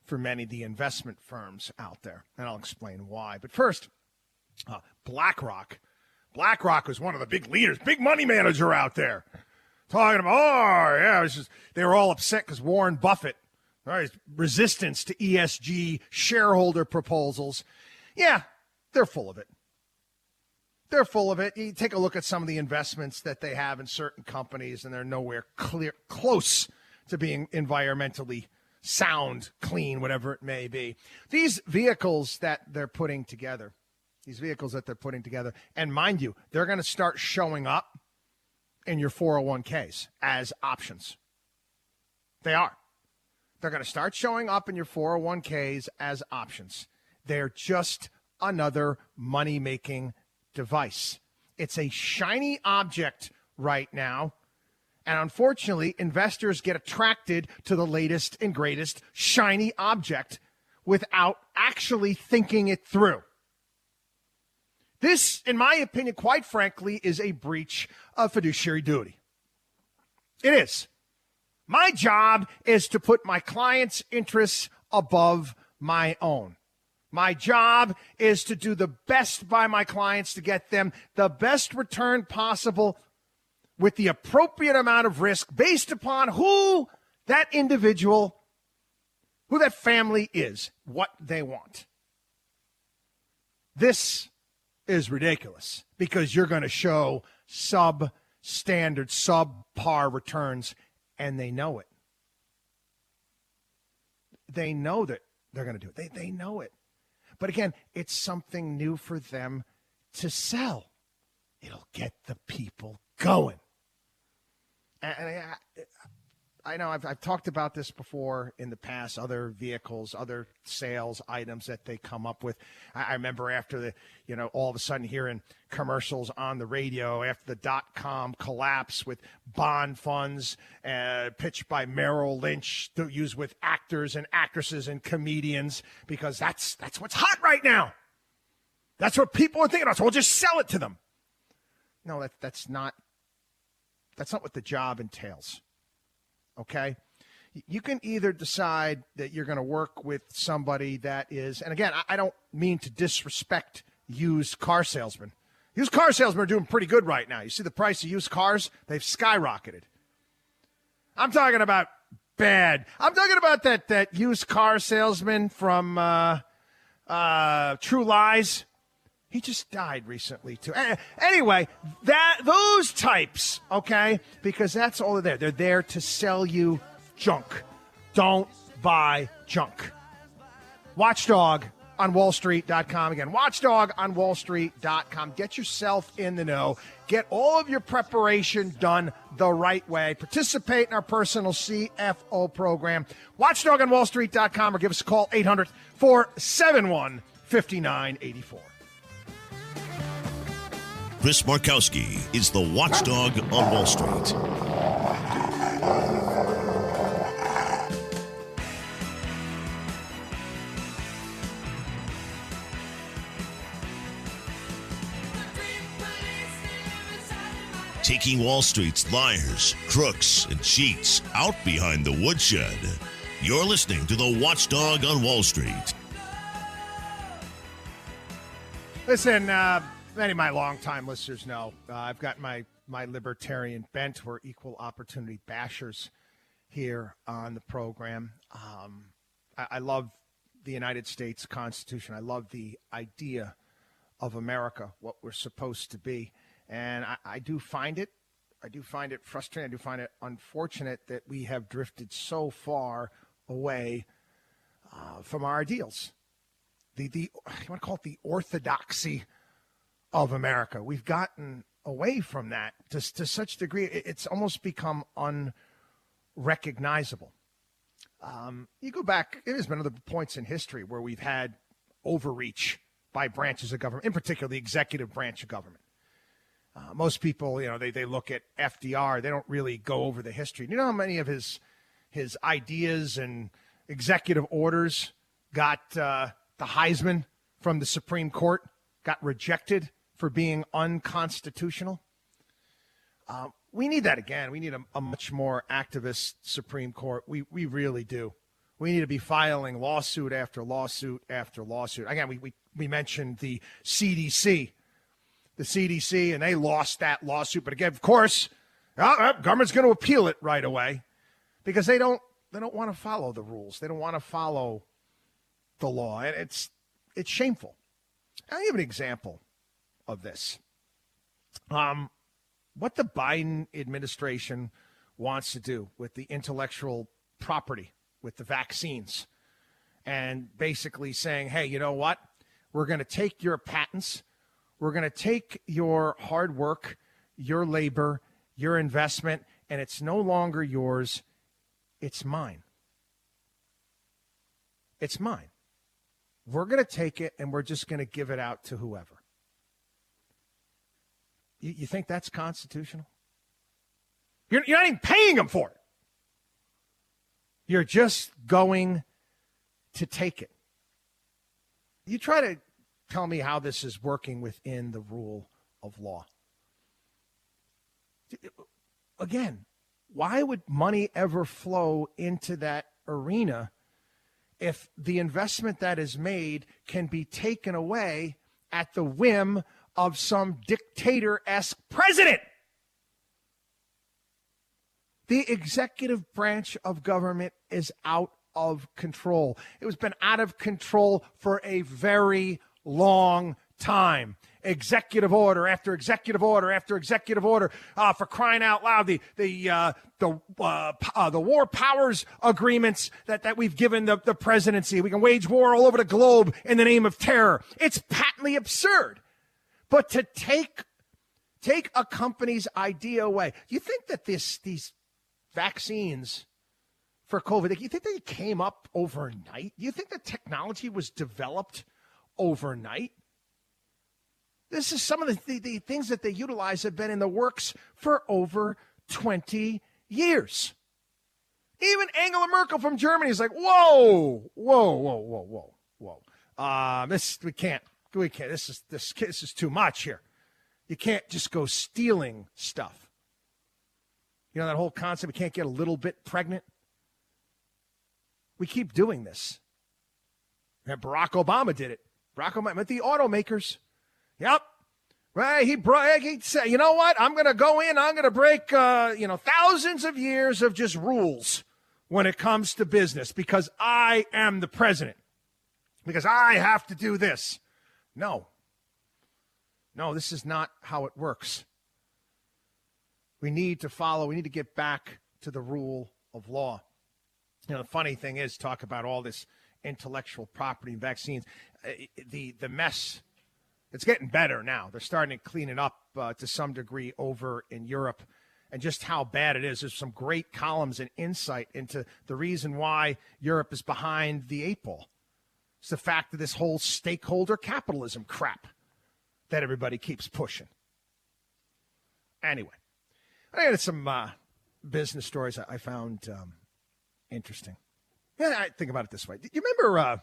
Speaker 4: for many of the investment firms out there, and I'll explain why. But first, BlackRock. BlackRock was one of the big leaders, big money manager out there, talking about, they were all upset because Warren Buffett, his resistance to ESG shareholder proposals. Yeah, they're full of it. They're full of it. You take a look at some of the investments that they have in certain companies, and they're nowhere close to being environmentally sound, clean, whatever it may be. These vehicles that they're putting together, and mind you, they're going to start showing up in your 401ks as options. They are. They're going to start showing up in your 401ks as options. They're just another money-making device. It's a shiny object right now, and unfortunately, investors get attracted to the latest and greatest shiny object without actually thinking it through. This, in my opinion, quite frankly, is a breach of fiduciary duty. It is. My job is to put my clients' interests above my own. My job is to do the best by my clients to get them the best return possible with the appropriate amount of risk based upon who that individual, who that family is, what they want. This is ridiculous because you're going to show substandard, subpar returns, and they know it. They know that they're going to do it. They know it. But again, it's something new for them to sell. It'll get the people going. And I know I've talked about this before in the past, other vehicles, other sales items that they come up with. I remember after all of a sudden hearing commercials on the radio after the dot-com collapse with bond funds pitched by Merrill Lynch to use with actors and actresses and comedians because that's what's hot right now. That's what people are thinking of. So we'll just sell it to them. No, that's not what the job entails. Okay? You can either decide that you're going to work with somebody that is, and again, I don't mean to disrespect used car salesmen. Used car salesmen are doing pretty good right now. You see the price of used cars? They've skyrocketed. I'm talking about bad. I'm talking about that used car salesman from True Lies. He just died recently, too. Anyway, those types, okay, because that's all they're there. They're there to sell you junk. Don't buy junk. Watchdog on WallStreet.com. Again, Watchdog on WallStreet.com. Get yourself in the know. Get all of your preparation done the right way. Participate in our personal CFO program. Watchdog on WallStreet.com or give us a call, 800-471-5984.
Speaker 1: Chris Markowski is the Watchdog on Wall Street. Taking Wall Street's liars, crooks, and cheats out behind the woodshed. You're listening to the Watchdog on Wall Street.
Speaker 4: Listen, many of my longtime listeners know I've got my libertarian bent. We're equal opportunity bashers here on the program. I love the United States Constitution. I love the idea of America, what we're supposed to be. And I do find it frustrating. I do find it unfortunate that we have drifted so far away from our ideals. You want to call it the orthodoxy of America. We've gotten away from that to such a degree, it's almost become unrecognizable. You go back, it has been other points in history where we've had overreach by branches of government, in particular the executive branch of government. Most people, they look at FDR. They don't really go over the history. You know how many of his ideas and executive orders got the Heisman from the Supreme Court, got rejected for being unconstitutional? We need that again. We need a much more activist Supreme Court. We really do. We need to be filing lawsuit after lawsuit after lawsuit. Again, we mentioned the CDC. The CDC, and they lost that lawsuit. But again, of course, government's going to appeal it right away because they don't want to follow the rules. They don't want to follow the law. And it's shameful. I'll give an example of this. What the Biden administration wants to do with the intellectual property, with the vaccines, and basically saying, hey, you know what? We're going to take your patents. We're going to take your hard work, your labor, your investment, and it's no longer yours. It's mine. It's mine. We're going to take it, and we're just going to give it out to whoever. You think that's constitutional? You're not even paying them for it. You're just going to take it. You try to tell me how this is working within the rule of law. Again, why would money ever flow into that arena if the investment that is made can be taken away at the whim of some dictator-esque president? The executive branch of government is out of control. It has been out of control for a very long time. Executive order after executive order after executive order, for crying out loud. The war powers agreements that we've given the presidency. We can wage war all over the globe in the name of terror. It's patently absurd. But to take a company's idea away, you think that these vaccines for COVID, you think they came up overnight? Do you think the technology was developed overnight? This is some of the things that they utilize have been in the works for over 20 years. Even Angela Merkel from Germany is like, whoa. We can't. This is too much here. You can't just go stealing stuff. You know that whole concept, we can't get a little bit pregnant. We keep doing this. And Barack Obama did it. Barack Obama with the automakers. Yep. Right. He said, you know what? I'm going to go in. I'm going to break, thousands of years of just rules when it comes to business because I am the president. Because I have to do this. No, this is not how it works. We need to get back to the rule of law. You know, the funny thing is, talk about all this intellectual property and vaccines. The mess, it's getting better now. They're starting to clean it up to some degree over in Europe. And just how bad it is. There's some great columns and insight into the reason why Europe is behind the eight ball. It's the fact of this whole stakeholder capitalism crap that everybody keeps pushing. Anyway, I got some business stories I found interesting. Yeah, I think about it this way. You remember,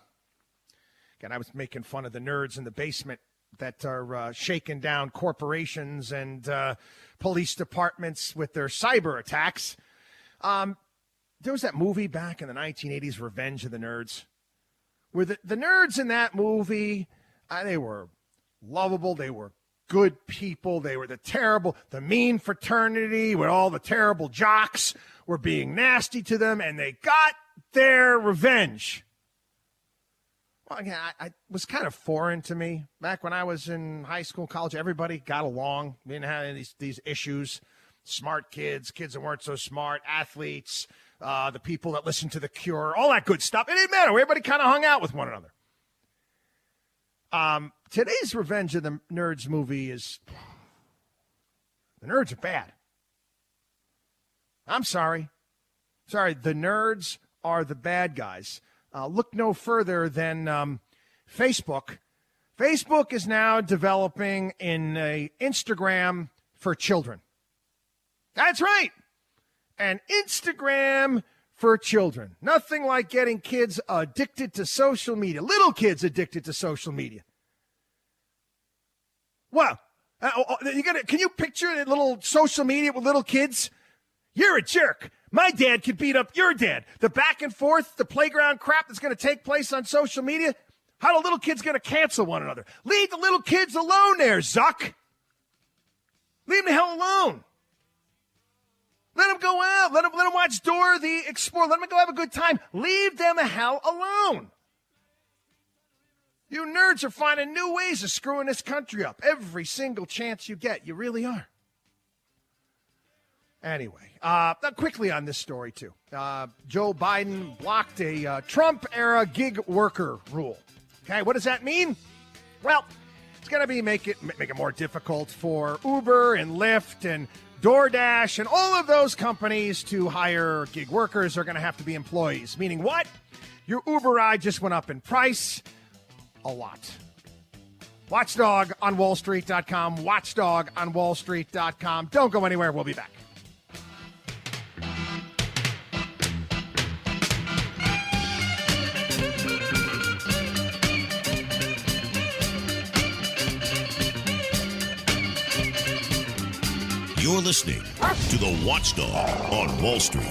Speaker 4: again, I was making fun of the nerds in the basement that are shaking down corporations and police departments with their cyber attacks. There was that movie back in the 1980s, Revenge of the Nerds, where the nerds in that movie, they were lovable, they were good people, they were the mean fraternity where all the terrible jocks were being nasty to them, and they got their revenge. Well, again, I was kind of foreign to me. Back when I was in high school, college, everybody got along. We didn't have these issues. Smart kids that weren't so smart, athletes, the people that listened to The Cure, all that good stuff. It didn't matter. Everybody kind of hung out with one another. Today's Revenge of the Nerds movie is, the nerds are bad. I'm sorry. The nerds are the bad guys. Look no further than Facebook. Facebook is now developing in a Instagram for children. That's right. An Instagram for children. Nothing like getting kids addicted to social media. Little kids addicted to social media. Well, can you picture a little social media with little kids? You're a jerk. My dad could beat up your dad. The back and forth, the playground crap that's going to take place on social media. How the little kids going to cancel one another? Leave the little kids alone there, Zuck. Leave them the hell alone. Let them go out. Let them watch Dora the Explorer. Let them go have a good time. Leave them the hell alone. You nerds are finding new ways of screwing this country up. Every single chance you get. You really are. Anyway, quickly on this story, too. Joe Biden blocked a Trump-era gig worker rule. Okay, what does that mean? Well, it's going to make it more difficult for Uber and Lyft and DoorDash and all of those companies to hire gig workers. Are going to have to be employees. Meaning what? Your Uber ride just went up in price a lot. Watchdog on WallStreet.com. Watchdog on WallStreet.com. Don't go anywhere. We'll be back.
Speaker 1: You're listening to the Watchdog on Wall Street.